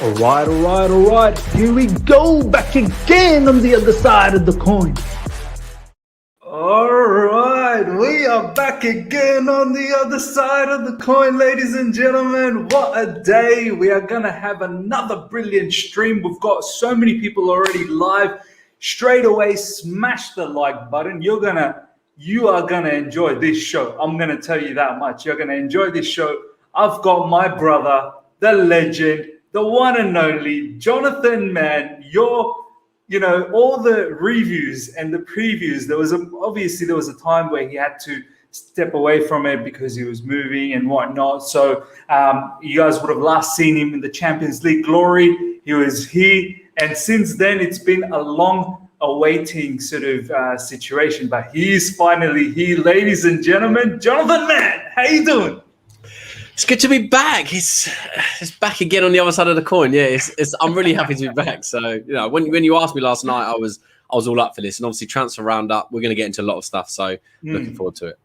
All right. Here we go, back again on the other side of the coin. All right, we are back again on the other side of the coin, ladies and gentlemen. What a day. We are going to have another brilliant stream. We've got so many people already live. Straight away, smash the like button. You are gonna enjoy this show. I'm going to tell you that much. You're going to enjoy this show. I've got my brother, the legend, the one and only Johnathan Mann. All the reviews and the previews. There was a time where he had to step away from it because he was moving and whatnot. So you guys would have last seen him in the Champions League glory. He was here, and since then it's been a long awaiting sort of situation. But he is finally here, ladies and gentlemen. Johnathan Mann, how you doing? It's good to be back. It's back again on the other side of the coin. Yeah, I'm really happy to be back. So when you asked me last night, I was all up for this, and obviously transfer roundup. We're going to get into a lot of stuff. So looking forward to it.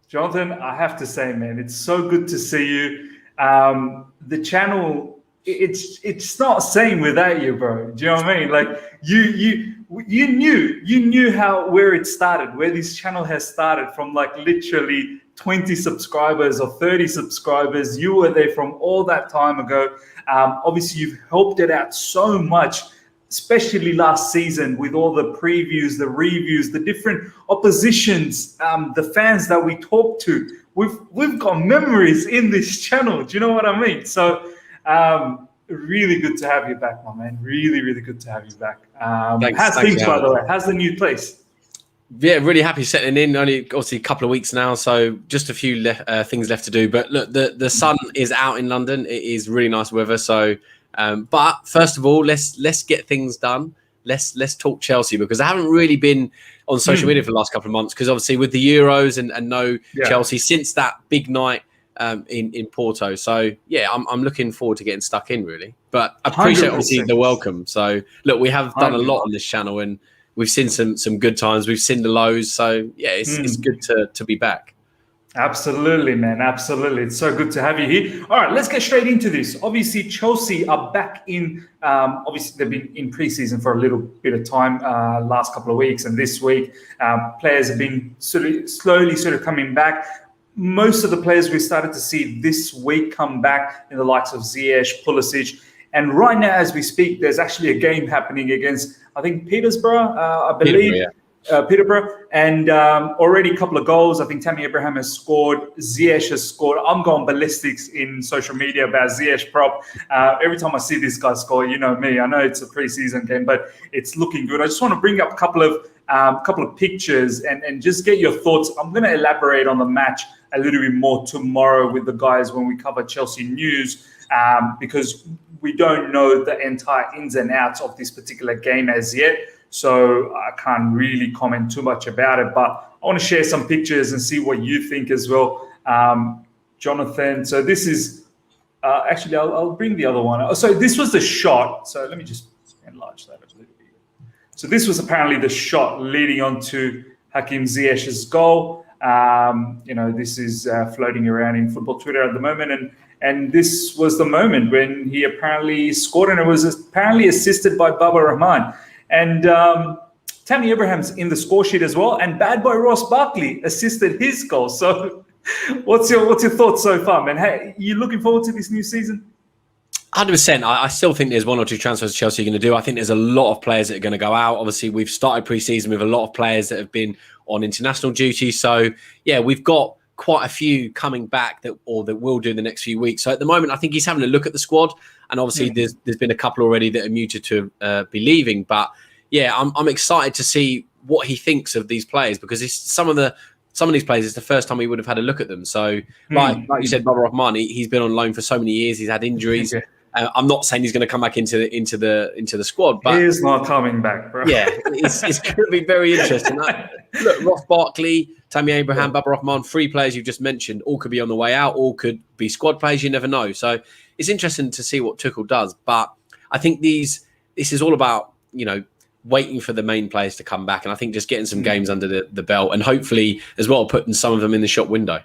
Johnathan, I have to say, man, it's so good to see you. The channel, it's not same without you, bro. Do you know what I mean? Like you knew where it started, where this channel has started from, like literally 20 subscribers or 30 subscribers. You were there from all that time ago. Obviously, you've helped it out so much, especially last season with all the previews, the reviews, the different oppositions, the fans that we talked to. We've got memories in this channel. Do you know what I mean? So really good to have you back, my man. Really, really good to have you back. How's things, by the way? How's the new place? Yeah, really happy settling in. Only obviously a couple of weeks now, so just a few things left to do. But look, the sun is out in London. It is really nice weather. So, but first of all, let's get things done. Let's talk Chelsea, because I haven't really been on social media for the last couple of months, because obviously with the Euros and Chelsea since that big night in Porto. So yeah, I'm looking forward to getting stuck in, really. But I appreciate 100%. Obviously the welcome. So look, we have done a lot on this channel, and we've seen some good times. We've seen the lows. So yeah, it's good to be back. Absolutely, man. Absolutely. It's so good to have you here. All right, let's get straight into this. Obviously, Chelsea are back in. Obviously, they've been in preseason for a little bit of time, last couple of weeks, and this week, players have been slowly coming back. Most of the players we started to see this week come back, in the likes of Ziyech, Pulisic. And right now, as we speak, there's actually a game happening against, I think, Peterborough, I believe. Peterborough. And already a couple of goals. I think Tammy Abraham has scored. Ziyech has scored. I'm going ballistics in social media about Ziyech prop. Every time I see this guy score, you know me. I know it's a preseason game, but it's looking good. I just want to bring up a couple of pictures and just get your thoughts. I'm going to elaborate on the match a little bit more tomorrow with the guys when we cover Chelsea news, because we don't know the entire ins and outs of this particular game as yet. So I can't really comment too much about it, but I want to share some pictures and see what you think as well. Johnathan, so this is, actually, I'll bring the other one. So this was the shot. So let me just enlarge that a little bit. So this was apparently the shot leading on to Hakim Ziyech's goal. This is floating around in football Twitter at the moment. And this was the moment when he apparently scored, and it was apparently assisted by Baba Rahman. And Tammy Abraham's in the score sheet as well. And bad boy Ross Barkley assisted his goal. So what's your thoughts so far, man? Hey, you looking forward to this new season? 100%. I still think there's one or two transfers Chelsea are going to do. I think there's a lot of players that are going to go out. Obviously, we've started pre-season with a lot of players that have been on international duty. So, yeah, we've got quite a few coming back that will do in the next few weeks. So at the moment, I think he's having a look at the squad. And obviously, there's been a couple already that are muted to be leaving. But, yeah, I'm excited to see what he thinks of these players, because it's some of these players, it's the first time we would have had a look at them. So, like you said, Baba Rahman, he's been on loan for so many years. He's had injuries. I'm not saying he's going to come back into the squad, but he is not coming back, bro. Yeah, it's going to be very interesting. Look, Ross Barkley, Tammy Abraham, Baba Rahman, three players you've just mentioned, all could be on the way out, all could be squad players. You never know. So it's interesting to see what Tuchel does. But I think this is all about waiting for the main players to come back, and I think just getting some games under the belt, and hopefully as well putting some of them in the shop window.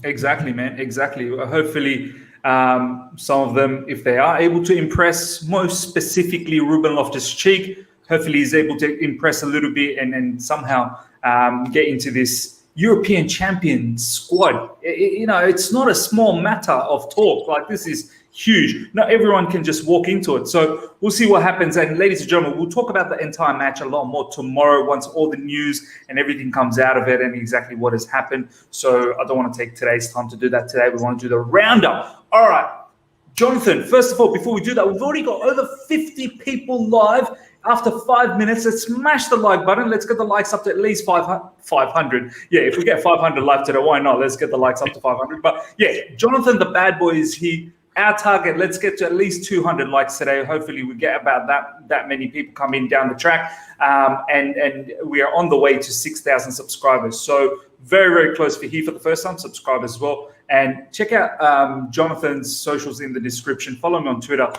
Exactly, man. Exactly. Hopefully, Some of them, if they are able to impress, most specifically Ruben Loftus-Cheek, hopefully he's able to impress a little bit and somehow get into this European champion squad. It's not a small matter of talk. Like, this is huge. Not everyone can just walk into it. So we'll see what happens. And ladies and gentlemen, we'll talk about the entire match a lot more tomorrow once all the news and everything comes out of it and exactly what has happened. So I don't want to take today's time to do that today. We want to do the roundup. All right. Jonathan, first of all, before we do that, we've already got over 50 people live. After 5 minutes, let's smash the like button. Let's get the likes up to at least 500. Yeah, if we get 500 live today, why not? Let's get the likes up to 500. But yeah, Jonathan, the bad boy, is here. Our target, let's get to at least 200 likes today. Hopefully we get about that many people coming down the track. And we are on the way to 6,000 subscribers. So very, very close for here for the first time. Subscribe as well. And check out Jonathan's socials in the description. Follow me on Twitter.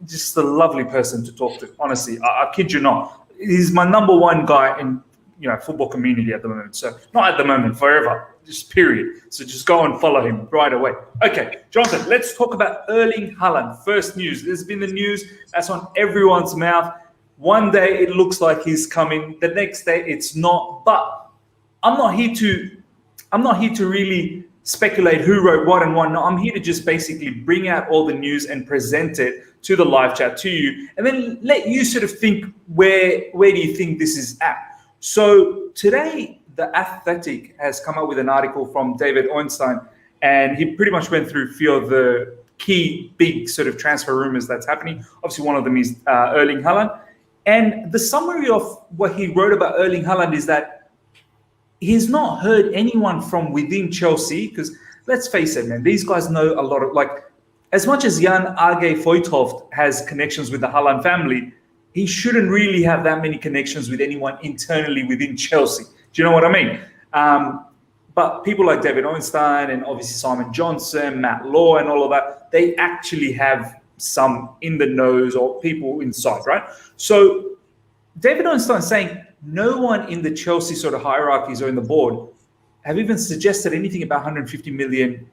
Just a lovely person to talk to, honestly. I kid you not. He's my number one guy in football community at the moment. So not at the moment, forever. Just period. So just go and follow him right away. Okay, Jonathan, let's talk about Erling Haaland. First news. There's been the news that's on everyone's mouth. One day it looks like he's coming. The next day it's not. But I'm not here to really speculate who wrote what and what not. I'm here to just basically bring out all the news and present it to the live chat to you, and then let you sort of think where do you think this is at. So today, The Athletic has come up with an article from David Ornstein, and he pretty much went through a few of the key big sort of transfer rumors that's happening. Obviously, one of them is Erling Haaland. And the summary of what he wrote about Erling Haaland is that he's not heard anyone from within Chelsea, because let's face it, man, these guys know a lot of, as much as Jan Age Voigthoft has connections with the Haaland family, he shouldn't really have that many connections with anyone internally within Chelsea. Do you know what I mean? But people like David Ornstein and obviously Simon Johnson, Matt Law and all of that, they actually have some in the nose or people inside, right? So David Ornstein saying no one in the Chelsea sort of hierarchies or in the board have even suggested anything about £150 million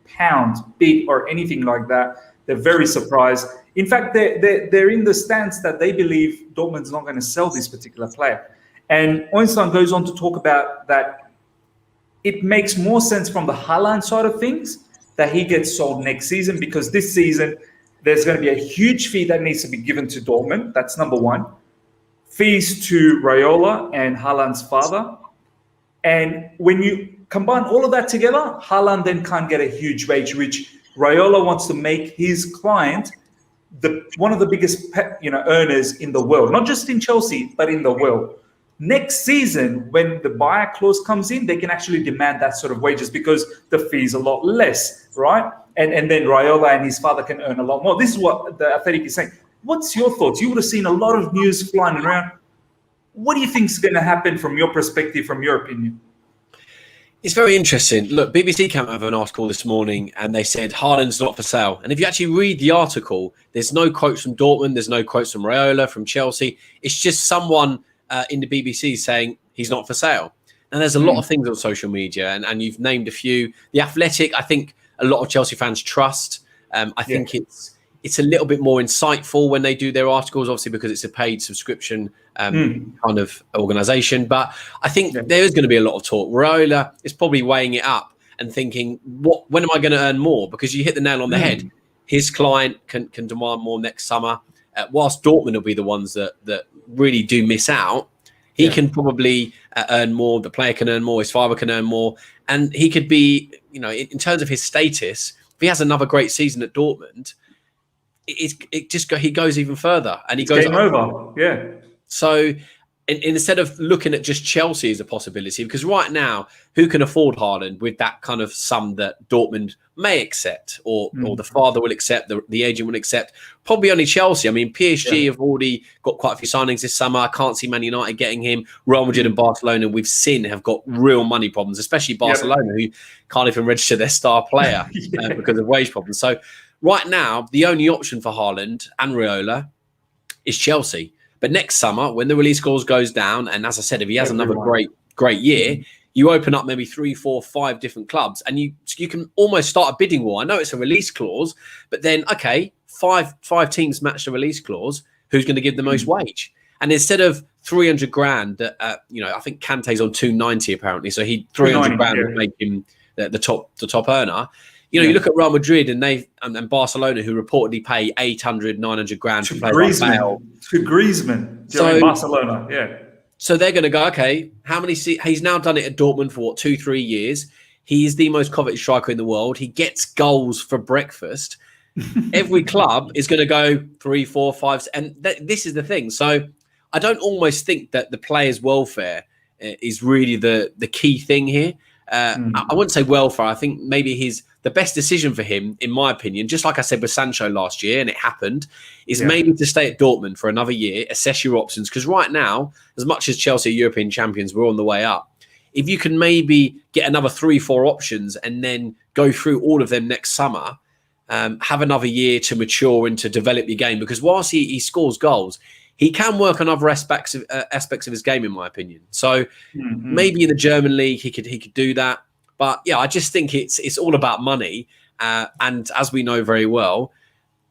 bid or anything like that. They're very surprised. In fact, they're in the stance that they believe Dortmund's not going to sell this particular player. And Ornstein goes on to talk about that it makes more sense from the Haaland side of things that he gets sold next season, because this season there's going to be a huge fee that needs to be given to Dortmund. That's number one. Fees to Raiola and Haaland's father. And when you combine all of that together, Haaland then can't get a huge wage, which Raiola wants to make his client one of the biggest earners in the world, not just in Chelsea, but in the world. Next season, when the buyer clause comes in, they can actually demand that sort of wages because the fee is a lot less, right? And then Raiola and his father can earn a lot more. This is what the Athletic is saying. What's your thoughts? You would have seen a lot of news flying around. What do you think is going to happen from your perspective, from your opinion? It's very interesting. Look, BBC came out with an article this morning and they said Haaland's not for sale. And if you actually read the article, there's no quotes from Dortmund, there's no quotes from Raiola, from Chelsea. It's just someone in the BBC saying he's not for sale. And there's a lot of things on social media, and you've named a few. The Athletic, I think a lot of Chelsea fans trust. I think it's a little bit more insightful when they do their articles, obviously because it's a paid subscription kind of organisation. But I think there is going to be a lot of talk. Raiola is probably weighing it up and thinking, when am I going to earn more? Because you hit the nail on the head. His client can demand more next summer. Whilst Dortmund will be the ones that really do miss out, he can probably earn more. The player can earn more. His father can earn more. And he could be, in terms of his status, if he has another great season at Dortmund, he goes even further, and he goes over. Yeah. So instead of looking at just Chelsea as a possibility, because right now, who can afford Haaland with that kind of sum that Dortmund may accept, or the father will accept, the agent will accept? Probably only Chelsea. I mean, PSG have already got quite a few signings this summer. I can't see Man United getting him. Real Madrid and Barcelona, we've seen, have got real money problems, especially Barcelona, who can't even register their star player because of wage problems. So right now, the only option for Haaland and Raiola is Chelsea. But next summer, when the release clause goes down, and as I said, if he has another great year, you open up maybe 3, 4, 5 different clubs, and you can almost start a bidding war. I know it's a release clause, but then okay, five teams match the release clause. Who's going to give the most wage? And instead of 300 grand, I think Kante's on 290 apparently, so 300 grand would make him the top earner. You look at Real Madrid and Barcelona, who reportedly pay 800, 900 grand to players like Bale. To Griezmann, so Barcelona, yeah. So they're going to go, okay, how many? He's now done it at Dortmund for 2-3 years. He is the most coveted striker in the world. He gets goals for breakfast. Every club is going to go 3, 4, 5, and this is the thing. So I don't almost think that the players' welfare is really the key thing here. I wouldn't say welfare. I think maybe the best decision for him, in my opinion, just like I said with Sancho last year, and it happened, is maybe to stay at Dortmund for another year, assess your options. Because right now, as much as Chelsea are European champions, we're on the way up. If you can maybe get another 3, 4 options and then go through all of them next summer, have another year to mature and to develop your game. Because whilst he scores goals, he can work on other aspects of his game, in my opinion. So maybe in the German league he could do that. But yeah, I just think it's all about money. And as we know very well,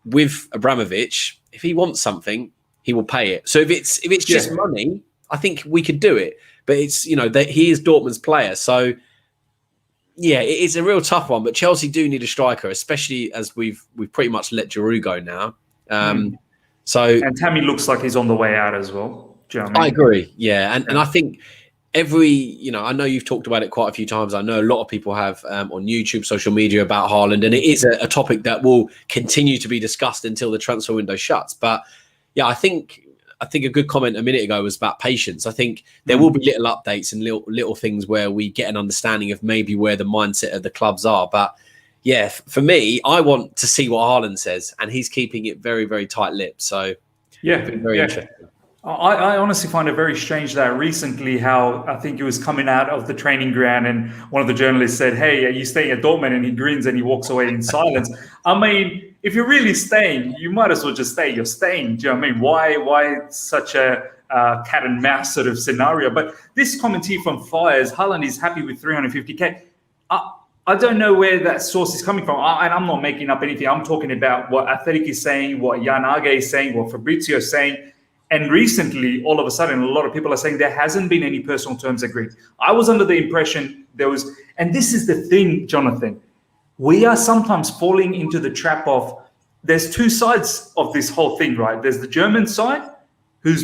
with Abramovich, if he wants something, he will pay it. So if it's just money, I think we could do it. But it's that he is Dortmund's player, so yeah, it's a real tough one. But Chelsea do need a striker, especially as we've pretty much let Giroud go now. And Tammy looks like he's on the way out as well. Do you know what I mean? I agree. Yeah, and I think I know you've talked about it quite a few times. I know a lot of people have on YouTube, social media about Haaland, and it is a topic that will continue to be discussed until the transfer window shuts. But yeah, I think a good comment a minute ago was about patience. I think there will be little updates and little things where we get an understanding of maybe where the mindset of the clubs are. But yeah, for me, I want to see what Haaland says, and he's keeping it very, very tight-lipped. So yeah, very interesting. I honestly find it very strange that recently how I think he was coming out of the training ground and one of the journalists said, "Hey, are you staying at Dortmund?" And he grins and he walks away in silence. I mean, if you're really staying, you might as well just stay. You're staying. Do you know what I mean? Why such a cat and mouse sort of scenario? But this comment here from Fires, Haaland is happy with 350k. I don't know where that source is coming from. And I'm not making up anything. I'm talking about what Athletic is saying, what Jan Age is saying, what Fabrizio is saying. And recently, all of a sudden, a lot of people are saying there hasn't been any personal terms agreed. I was under the impression there was, and this is the thing, Jonathan, we are sometimes falling into the trap of, there's two sides of this whole thing, right? There's the German side, who's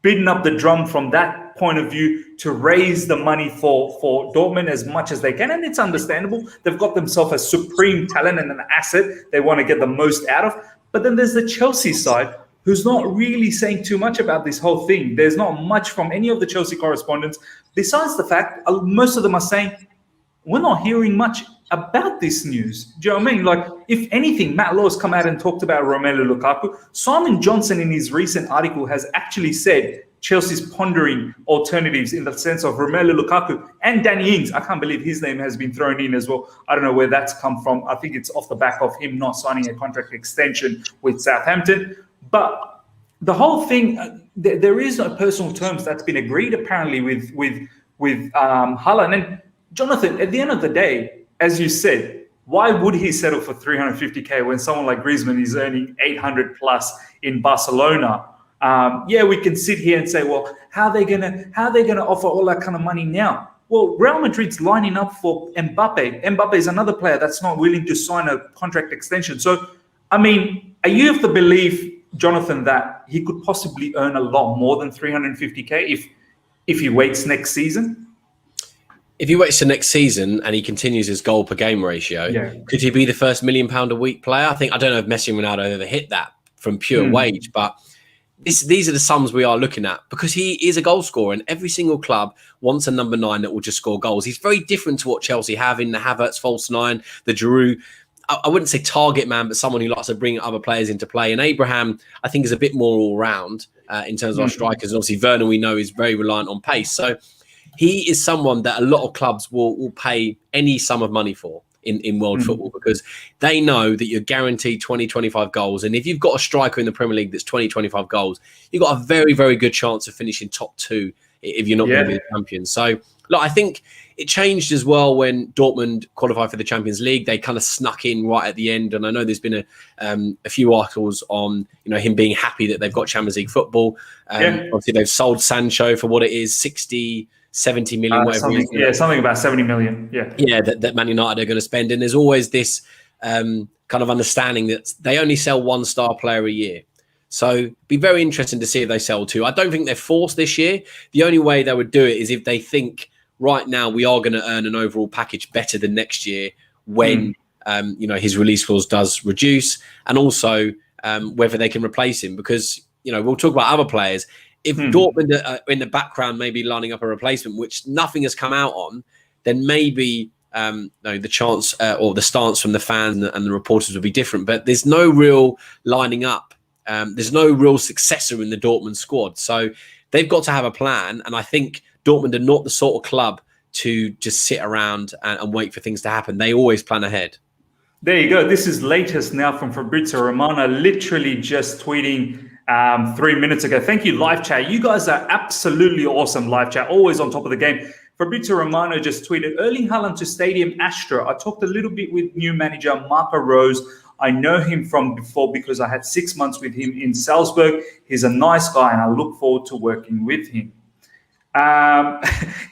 beating up the drum from that point of view to raise the money for Dortmund as much as they can. And it's understandable. They've got themselves a supreme talent and an asset they want to get the most out of. But then there's the Chelsea side, who's not really saying too much about this whole thing. There's not much from any of the Chelsea correspondents, besides the fact most of them are saying, we're not hearing much about this news. Do you know what I mean? Like, if anything, Matt Law's come out and talked about Romelu Lukaku. Simon Johnson, in his recent article, has actually said Chelsea's pondering alternatives in the sense of Romelu Lukaku and Danny Ings. I can't believe his name has been thrown in as well. I don't know where that's come from. I think it's off the back of him not signing a contract extension with Southampton. But the whole thing, there is no personal terms that's been agreed apparently with Haaland. And Jonathan, at the end of the day, as you said, why would he settle for 350k when someone like Griezmann is earning 800 plus in Barcelona? Yeah, we can sit here and say, well, how are they gonna offer all that kind of money now? Well, Real Madrid's lining up for Mbappe. Mbappe is another player that's not willing to sign a contract extension. So, I mean, are you of the belief, Jonathan, that he could possibly earn a lot more than 350k if he waits next season? If he waits to next season and he continues his goal per game ratio, could he be the first £1 million a week player? I don't know if Messi and Ronaldo ever hit that from pure wage, but these are the sums we are looking at, because he is a goal scorer and every single club wants a number 9 that will just score goals. He's very different to what Chelsea have in the Havertz false 9, the Giroud. I wouldn't say target man, but someone who likes to bring other players into play. And Abraham, I think, is a bit more all-round in terms of our strikers. And obviously, Werner, we know, is very reliant on pace. So he is someone that a lot of clubs will pay any sum of money for in world football, because they know that you're guaranteed 20, 25 goals. And if you've got a striker in the Premier League that's 20, 25 goals, you've got a very, very good chance of finishing top 2 if you're not going to be the champion. So Look, I think it changed as well when Dortmund qualified for the Champions League. They kind of snuck in right at the end, and I know there's been a few articles on him being happy that they've got Champions League football. Obviously, they've sold Sancho for what it is, 60, 70 million, whatever it is. Yeah, something about 70 million. Yeah, that Man United are going to spend, and there's always this kind of understanding that they only sell one star player a year. So it'd be very interesting to see if they sell two. I don't think they're forced this year. The only way they would do it is if they think right now we are going to earn an overall package better than next year when his release clause does reduce, and also whether they can replace him, because we'll talk about other players. If Dortmund are in the background maybe lining up a replacement, which nothing has come out on, then maybe the chance or the stance from the fans and the reporters will be different. But there's no real lining up. There's no real successor in the Dortmund squad. So they've got to have a plan. And I think Dortmund are not the sort of club to just sit around and wait for things to happen. They always plan ahead. There you go. This is latest now from Fabrizio Romano, literally just tweeting 3 minutes ago. Thank you, live chat. You guys are absolutely awesome, live chat. Always on top of the game. Fabrizio Romano just tweeted, Erling Haaland to Stadium Astro. I talked a little bit with new manager Marco Rose. I know him from before because I had 6 months with him in Salzburg. He's a nice guy and I look forward to working with him.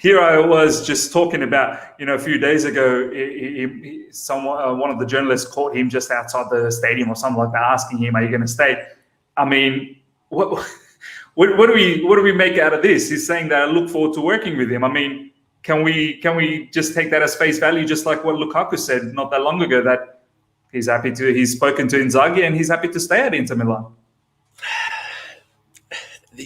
Here I was just talking about, a few days ago, one of the journalists caught him just outside the stadium or something like that, asking him, are you going to stay? I mean, what do we make out of this? He's saying that I look forward to working with him. I mean, can we just take that as face value, just like what Lukaku said not that long ago, that he's spoken to Inzaghi and he's happy to stay at Inter Milan?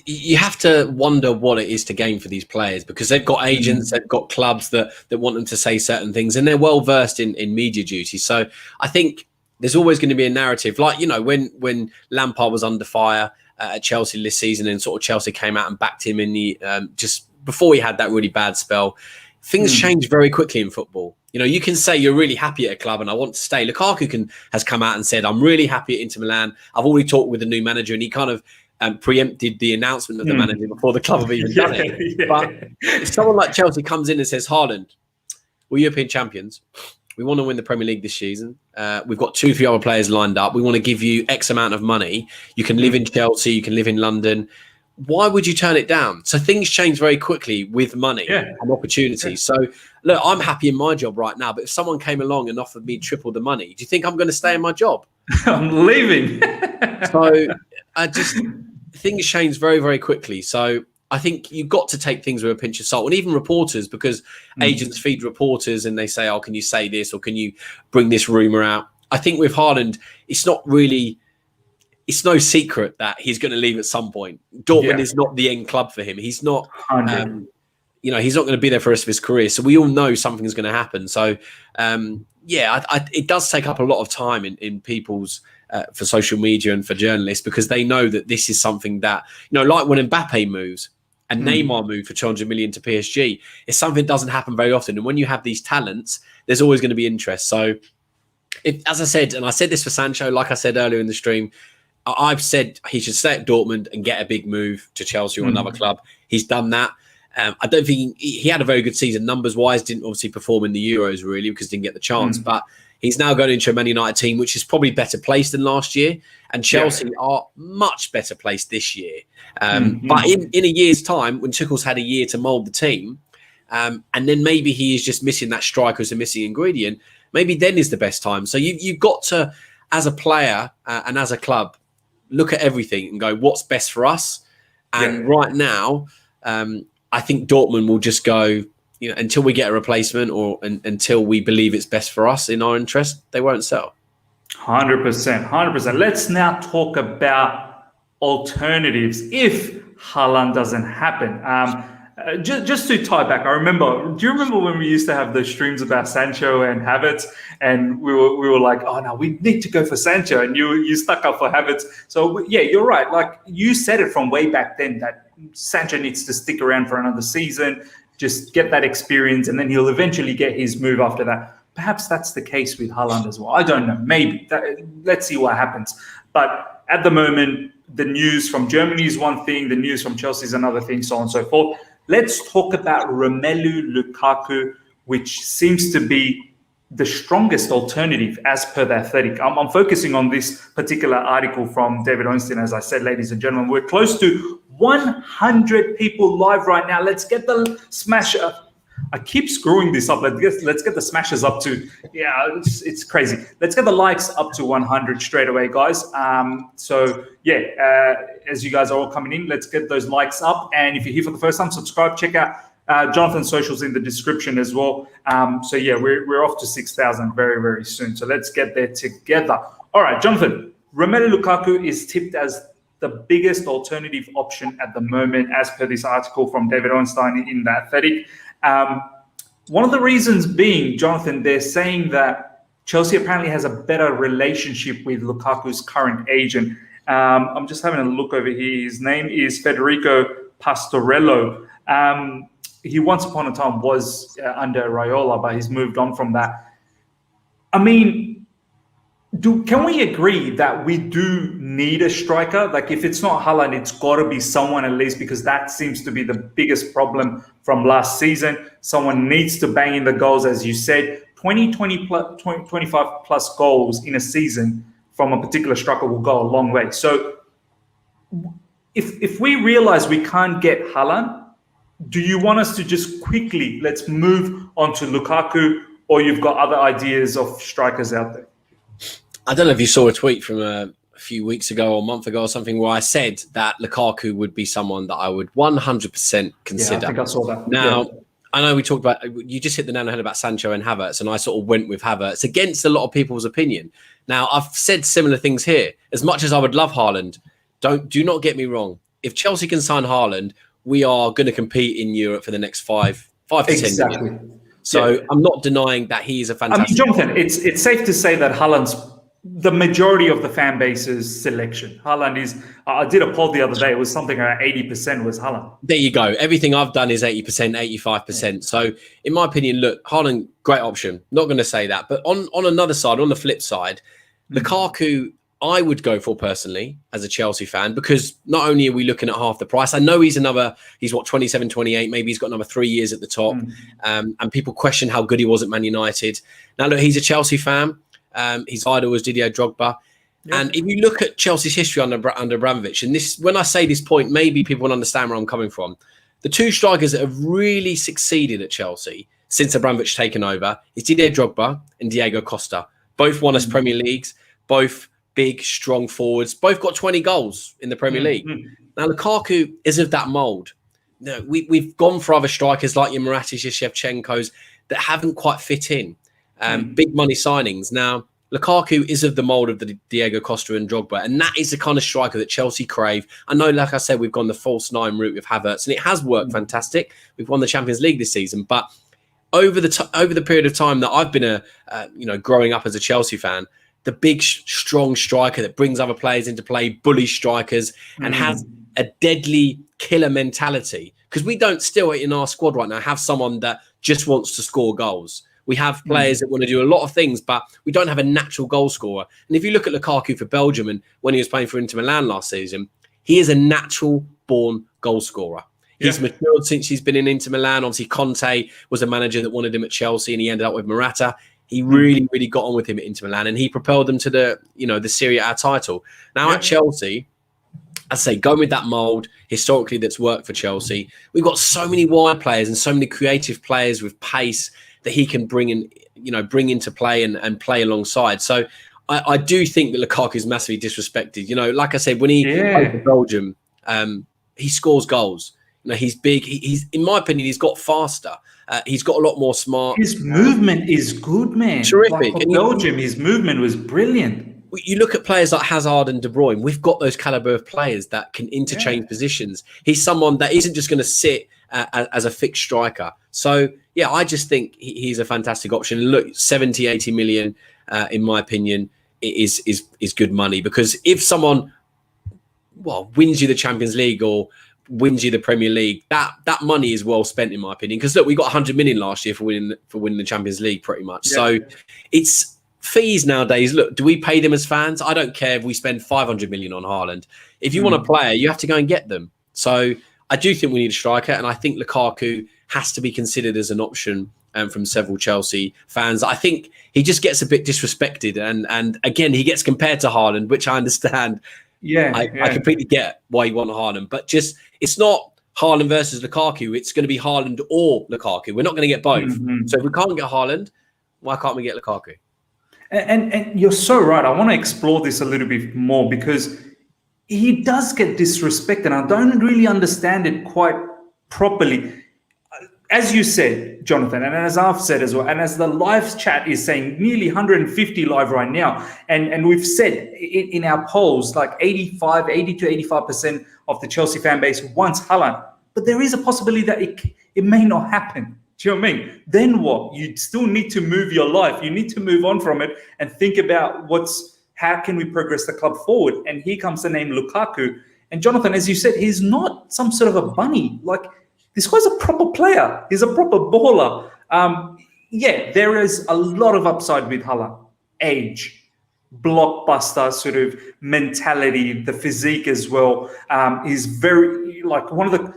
You have to wonder what it is to gain for these players, because they've got agents, they've got clubs that want them to say certain things, and they're well versed in media duties. So I think there's always going to be a narrative, like when Lampard was under fire at Chelsea this season, and sort of Chelsea came out and backed him in the just before he had that really bad spell. Things change very quickly in football. You can say you're really happy at a club and I want to stay. Lukaku has come out and said, I'm really happy at Inter Milan. I've already talked with the new manager, and he kind of preempted the announcement of the manager before the club have even done it. Yeah. But if someone like Chelsea comes in and says, Haaland, we're European champions. We want to win the Premier League this season. We've got 2-3 other players lined up. We want to give you X amount of money. You can live in Chelsea. You can live in London. Why would you turn it down? So things change very quickly with money and opportunities. Yeah. So look, I'm happy in my job right now, but if someone came along and offered me triple the money, do you think I'm going to stay in my job? I'm leaving. So things change very, very quickly. So I think you've got to take things with a pinch of salt, and even reporters, because agents feed reporters and they say, oh, can you say this, or can you bring this rumor out? I think with Haaland, it's no secret that he's going to leave at some point. Dortmund is not the end club for him. He's not, he's not going to be there for the rest of his career. So we all know something's going to happen. So, it does take up a lot of time in people's, for social media and for journalists, because they know that this is something that, like when Mbappe moves and Neymar moved for 200 million to PSG, it's something that doesn't happen very often. And when you have these talents, there's always going to be interest. So, as I said, and I said this for Sancho, like I said earlier in the stream, I've said he should stay at Dortmund and get a big move to Chelsea or another club. He's done that. I don't think he had a very good season numbers-wise. Didn't obviously perform in the Euros really because didn't get the chance. But he's now going into a Man United team which is probably better placed than last year. And Chelsea are much better placed this year. But in a year's time, when Tuchel's had a year to mould the team, and then maybe he is just missing that striker as a missing ingredient, maybe then is the best time. So you've got to, as a player and as a club, look at everything and go, what's best for us? And right now, I think Dortmund will just go, until we get a replacement or until we believe it's best for us in our interest, they won't sell. 100%. Let's now talk about alternatives if Haaland doesn't happen. Just to tie back, do you remember when we used to have those streams about Sancho and Havertz, and we were like, oh no, we need to go for Sancho, and you stuck up for Havertz. So yeah, you're right. Like you said it from way back then that Sancho needs to stick around for another season, just get that experience, and then he'll eventually get his move after that. Perhaps that's the case with Haaland as well. I don't know. Maybe. Let's see what happens. But at the moment, the news from Germany is one thing, the news from Chelsea is another thing, so on and so forth. let's talk about Romelu Lukaku, which seems to be the strongest alternative as per the Athletic. I'm focusing on this particular article from David Ornstein. As I said, ladies and gentlemen, we're close to 100 people live right now. Let's get the smash up. I keep screwing this up. Let's get the smashes up to, it's crazy. Let's get the likes up to 100 straight away, guys. As you guys are all coming in, let's get those likes up. And if you're here for the first time, subscribe, check out Johnathan's socials in the description as well. We're off to 6,000 very, very soon. So let's get there together. All right, Johnathan, Romelu Lukaku is tipped as the biggest alternative option at the moment, as per this article from David Ornstein in The Athletic. One of the reasons being, Johnathan, they're saying that Chelsea apparently has a better relationship with Lukaku's current agent. I'm just having a look over here. His name is Federico Pastorello. He once upon a time was under Raiola, but he's moved on from that. I mean, can we agree that we do need a striker? Like, if it's not Haaland, it's got to be someone at least, because that seems to be the biggest problem from last season. Someone needs to bang in the goals, as you said. 25 plus goals in a season from a particular striker will go a long way. So if we realize we can't get Haaland, do you want us to just quickly, let's move on to Lukaku, or you've got other ideas of strikers out there? I don't know if you saw a tweet from a few weeks ago or a month ago or something where I said that Lukaku would be someone that I would 100% consider. Yeah, I think I saw that. Now, I know we talked about, you just hit the nail on the head about Sancho and Havertz, and I sort of went with Havertz against a lot of people's opinion. Now, I've said similar things here. As much as I would love Haaland, do not get me wrong. If Chelsea can sign Haaland, we are going to compete in Europe for the next five to 10 years. So I'm not denying that he is a fantastic. Jonathan, it's safe to say that Haaland's the majority of the fan base's selection. Haaland is, I did a poll the other day, it was something around 80% was Haaland. There you go. Everything I've done is 80%, 85%. Yeah. So in my opinion, look, Haaland, great option. Not going to say that. But on another side, on the flip side, Lukaku, I would go for personally as a Chelsea fan, because not only are we looking at half the price, I know he's what, 27, 28, maybe he's got another 3 years at the top. And people question how good he was at Man United. Now, look, he's a Chelsea fan. His idol was Didier Drogba. Yeah. And if you look at Chelsea's history under Abramovich, and this, when I say this point, maybe people will understand where I'm coming from. The two strikers that have really succeeded at Chelsea since Abramovich taken over is Didier Drogba and Diego Costa. Both won us Premier Leagues, both big, strong forwards, both got 20 goals in the Premier League. Now, Lukaku is of that mould. No, we've gone for other strikers like your Maratis, your Shevchenkos that haven't quite fit in. Big money signings. Now, Lukaku is of the mould of the Diego Costa and Drogba, and that is the kind of striker that Chelsea crave. I know, like I said, we've gone the false nine route with Havertz, and it has worked fantastic. We've won the Champions League this season, but over the period of time that I've been growing up as a Chelsea fan, the big, strong striker that brings other players into play, bullies strikers, and has a deadly killer mentality. Because we don't still in our squad right now have someone that just wants to score goals. We have players that want to do a lot of things, but we don't have a natural goal scorer. And if you look at Lukaku for Belgium, and when he was playing for Inter Milan last season, he is a natural born goal scorer. He's matured since he's been in Inter Milan. Obviously, Conte was a manager that wanted him at Chelsea, and he ended up with Morata. He really, really got on with him at Inter Milan, and he propelled them to the Serie A title. Now at Chelsea, I say, going with that mould historically that's worked for Chelsea, we've got so many wide players and so many creative players with pace that he can bring into play and play alongside. So I do think that Lukaku is massively disrespected. Like I said, when he plays for Belgium, he scores goals. He's big. He's in my opinion, he's got faster. He's got a lot more smart. His movement is good, man. Terrific. Like for Belgium, his movement was brilliant. You look at players like Hazard and De Bruyne. We've got those caliber of players that can interchange positions. He's someone that isn't just going to sit as a fixed striker. So, I just think he's a fantastic option. Look, 70, 80 million, in my opinion, is good money. Because if someone, wins you the Champions League or wins you the Premier League, that money is well spent, in my opinion. Because, look, we got 100 million last year for winning the Champions League, pretty much. Yeah. So, it's fees nowadays. Look, do we pay them as fans? I don't care if we spend 500 million on Haaland. If you want a player, you have to go and get them. So I do think we need a striker, and I think Lukaku has to be considered as an option from several Chelsea fans. I think he just gets a bit disrespected, and again, he gets compared to Haaland, which I understand. I completely get why you want Haaland, but just it's not Haaland versus Lukaku. It's going to be Haaland or Lukaku. We're not going to get both. Mm-hmm. So if we can't get Haaland, why can't we get Lukaku? And you're so right. I want to explore this a little bit more because he does get disrespected. And I don't really understand it quite properly. As you said, Jonathan, and as I've said as well, and as the live chat is saying, nearly 150 live right now. And we've said in our polls, like 80 to 85% of the Chelsea fan base wants Haaland. But there is a possibility that it may not happen. Do you know what I mean? Then what? You still need to move your life. You need to move on from it and think about how can we progress the club forward? And here comes the name Lukaku. And Jonathan, as you said, he's not some sort of a bunny. Like, this guy's a proper player. He's a proper baller. There is a lot of upside with Haaland. Age, blockbuster sort of mentality, the physique as well. He's very, like, one of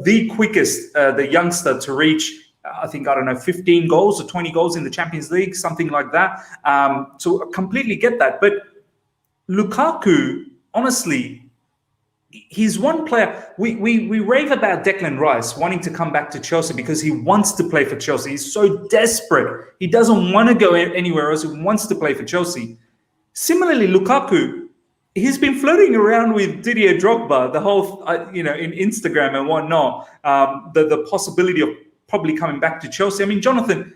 the quickest, the youngster to reach, 15 goals or 20 goals in the Champions League, something like that. So I completely get that. But Lukaku, honestly, he's one player. We rave about Declan Rice wanting to come back to Chelsea because he wants to play for Chelsea. He's so desperate. He doesn't want to go anywhere else. He wants to play for Chelsea. Similarly, Lukaku, he's been flirting around with Didier Drogba, the whole, in Instagram and whatnot. The possibility of probably coming back to Chelsea. I mean, Jonathan,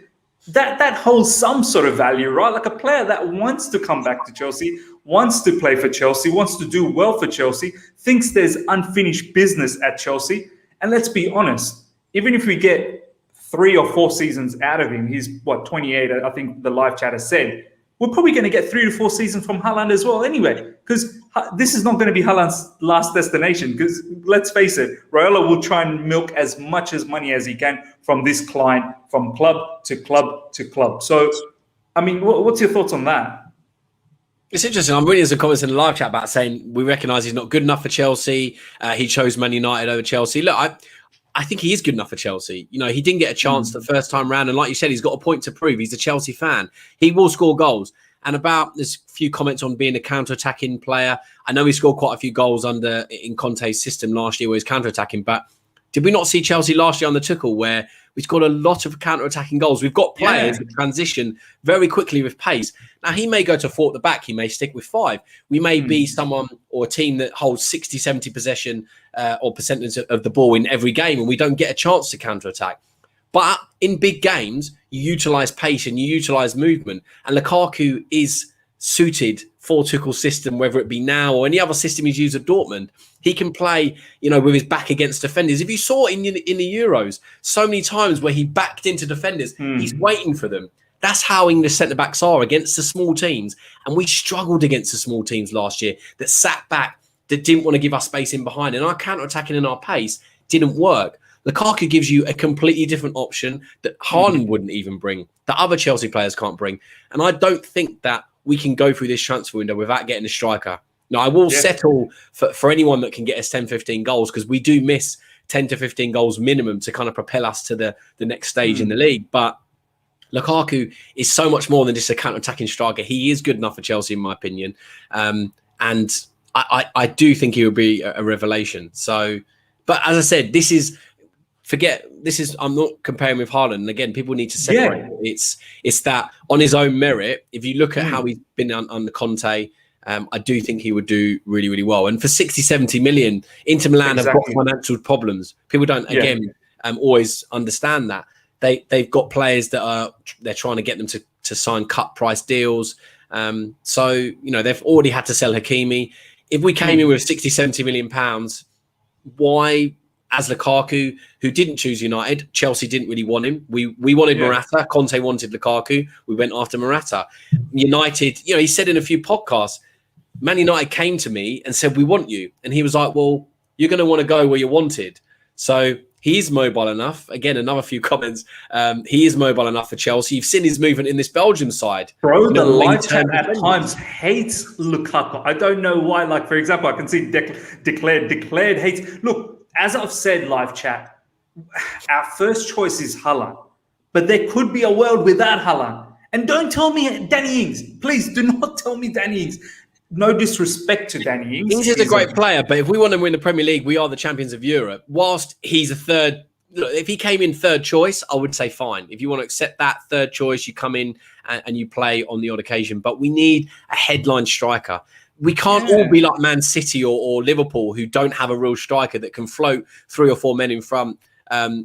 that holds some sort of value, right? Like a player that wants to come back to Chelsea, wants to play for Chelsea, wants to do well for Chelsea, thinks there's unfinished business at Chelsea. And let's be honest, even if we get 3 or 4 seasons out of him, he's 28, I think the live chat has said, we're probably going to get 3 to 4 seasons from Haaland as well anyway, because this is not going to be Haaland's last destination, because let's face it, Raiola will try and milk as much as money as he can from this client, from club to club to club. So, I mean, what's your thoughts on that? It's interesting. I'm reading some comments in the live chat about saying we recognise he's not good enough for Chelsea. He chose Man United over Chelsea. Look, I think he is good enough for Chelsea. You know, he didn't get a chance the first time round. And like you said, he's got a point to prove. He's a Chelsea fan. He will score goals. And there's a few comments on being a counter-attacking player. I know he scored quite a few goals in Conte's system last year where he was counter-attacking. But did we not see Chelsea last year on the Tuchel where we scored a lot of counter-attacking goals? We've got players that transition very quickly with pace. Now, he may go to 4 at the back. He may stick with 5. We may be someone or a team that holds 60, 70 possession or percentage of the ball in every game, and we don't get a chance to counter-attack. But in big games, you utilise pace and you utilise movement. And Lukaku is suited for Tuchel's system, whether it be now or any other system he's used at Dortmund. He can play, with his back against defenders. If you saw in the Euros, so many times where he backed into defenders, he's waiting for them. That's how English centre-backs are against the small teams. And we struggled against the small teams last year that sat back, that didn't want to give us space in behind. And our counter-attacking and our pace didn't work. Lukaku gives you a completely different option that Haaland wouldn't even bring, that other Chelsea players can't bring. And I don't think that we can go through this transfer window without getting a striker. Now, I will settle for anyone that can get us 10, 15 goals because we do miss 10 to 15 goals minimum to kind of propel us to the next stage in the league. But Lukaku is so much more than just a counter-attacking striker. He is good enough for Chelsea, in my opinion. And I do think he would be a revelation. So, but as I said, I'm not comparing with Haaland. And again, people need to separate. It's that on his own merit, if you look at how he's been under Conte, I do think he would do really, really well. And for 60, 70 million, Inter Milan have got financial problems. People don't, always understand that. They've got players that they're trying to get them to sign cut price deals. So, they've already had to sell Hakimi. If we came in with 60, 70 million pounds, why, as Lukaku, who didn't choose United, Chelsea didn't really want him. We wanted Morata. Conte wanted Lukaku. We went after Morata. United, he said in a few podcasts, Man United came to me and said, we want you. And he was like, well, you're going to want to go where you're wanted. So he is mobile enough. Again, another few comments. He is mobile enough for Chelsea. You've seen his movement in this Belgium side. Bro, the live chat at times hates Lukaku. I don't know why. Like, for example, I can see declared hates. Look, as I've said, live chat, our first choice is Haaland. But there could be a world without Haaland. And don't tell me Danny Ings. Please do not tell me Danny Ings. No disrespect to Danny Ings. Ings is a great player, but if we want to win the Premier League, we are the champions of Europe. Whilst he's a third, look, if he came in third choice, I would say fine. If you want to accept that third choice, you come in and you play on the odd occasion. But we need a headline striker. We can't all be like Man City or Liverpool, who don't have a real striker that can float 3 or 4 men in front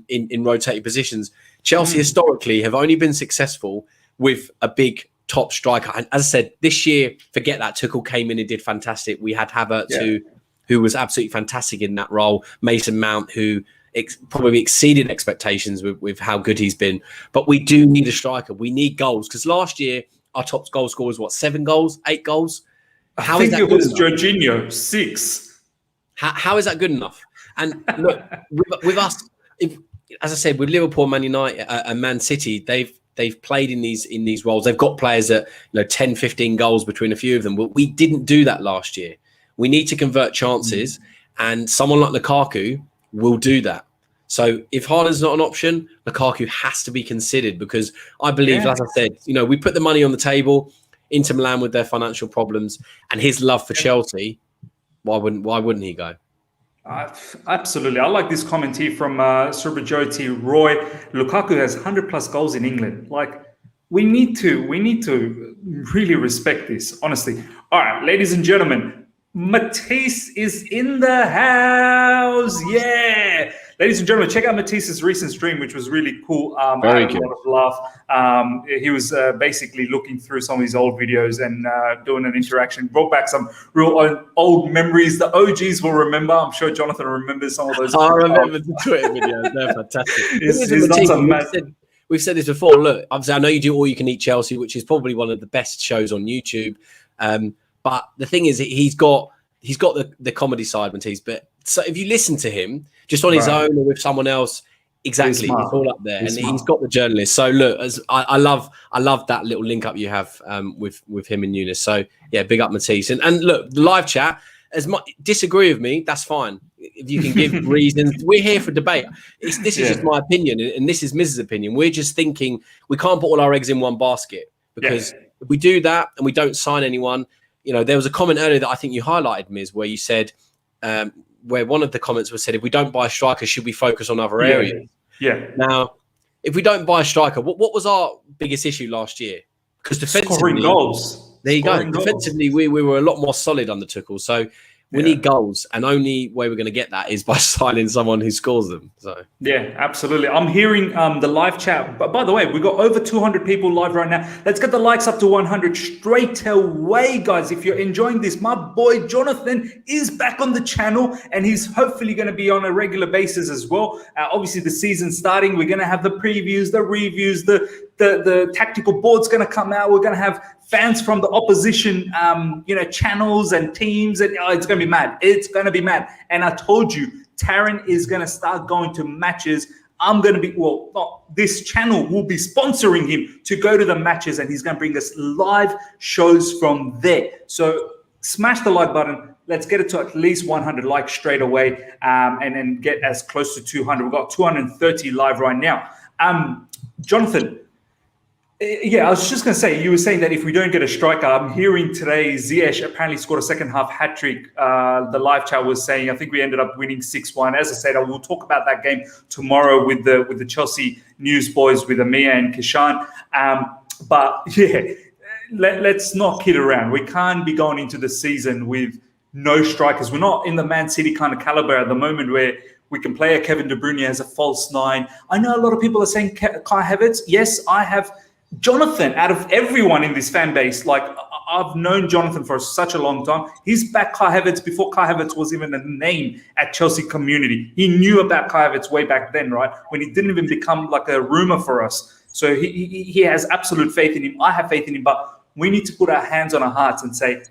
in rotating positions. Chelsea historically have only been successful with a big top striker. And as I said, this year, forget that. Tuchel came in and did fantastic. We had Havertz, who was absolutely fantastic in that role. Mason Mount, who probably exceeded expectations with how good he's been. But we do need a striker. We need goals. Because last year, our top goal scorer was, 7 goals, 8 goals? How is that good enough? Jorginho, 6. How is that good enough? And look, with us, as I said, with Liverpool, Man United, and Man City, they've played in these roles. They've got players that 10, 15 goals between a few of them. We didn't do that last year. We need to convert chances, and someone like Lukaku will do that. So if Haaland's not an option, Lukaku has to be considered, because I believe, as I said, we put the money on the table. Inter Milan with their financial problems and his love for Chelsea, why wouldn't he go? Absolutely. I like this comment here from Surbajoti Roy. Lukaku has 100+ goals in England. Like, we need to really respect this, honestly. All right, ladies and gentlemen, Matisse is in the house. Yeah. Ladies and gentlemen, check out Matisse's recent stream, which was really cool. Very good. A lot of laugh. He was basically looking through some of his old videos and doing an interaction. Brought back some real old memories. The OGs will remember. I'm sure Johnathan remembers some of those. I remember the Twitter videos. They're fantastic. We've said this before. Look, obviously, I know you do All You Can Eat Chelsea, which is probably one of the best shows on YouTube. But the thing is, he's got the comedy side, Matisse. But so if you listen to him just on his own or with someone else, exactly, it's all up there, and he's got the journalist. So look, I love that little link up you have with him and Eunice. So yeah, big up Matisse. And look, the live chat. As much disagree with me, that's fine. If you can give reasons, we're here for debate. This is just my opinion, and this is Mrs. opinion. We're just thinking we can't put all our eggs in one basket, because if we do that and we don't sign anyone, there was a comment earlier that I think you highlighted, Miz, where you said, where one of the comments was said, if we don't buy a striker, should we focus on other areas? Yeah. Now, if we don't buy a striker, what was our biggest issue last year? Because defensively, scoring goals. There you go. Defensively, we were a lot more solid under Tuchel. So we need goals, and only way we're going to get that is by signing someone who scores them. So yeah, absolutely. I'm hearing the live chat. But by the way, we've got over 200 people live right now. Let's get the likes up to 100 straight away, guys. If you're enjoying this, my boy Johnathan is back on the channel, and he's hopefully going to be on a regular basis as well. Obviously, the season's starting. We're going to have the previews, the reviews, the tactical board's going to come out. We're going to have fans from the opposition, channels and teams, and it's going to be mad. It's going to be mad. And I told you, Taryn is going to start going to matches. I'm going to be, this channel will be sponsoring him to go to the matches, and he's going to bring us live shows from there. So smash the like button. Let's get it to at least 100 likes straight away, and then get as close to 200. We've got 230 live right now. Johnathan, I was just going to say, you were saying that if we don't get a striker, I'm hearing today Ziyech apparently scored a second half hat trick. The live chat was saying, I think we ended up winning 6-1. As I said, I will talk about that game tomorrow with the Chelsea news boys, with Amir and Kishan. But yeah, let's not kid around. We can't be going into the season with no strikers. We're not in the Man City kind of caliber at the moment where we can play a Kevin De Bruyne as a false 9. I know a lot of people are saying Kai Havertz. Yes, I have Johnathan, out of everyone in this fan base. Like, I've known Johnathan for such a long time. He's backed Kai Havertz before Kai Havertz was even a name at Chelsea community. He knew about Kai Havertz way back then, right? When he didn't even become like a rumor for us. So he has absolute faith in him. I have faith in him, but we need to put our hands on our hearts and say,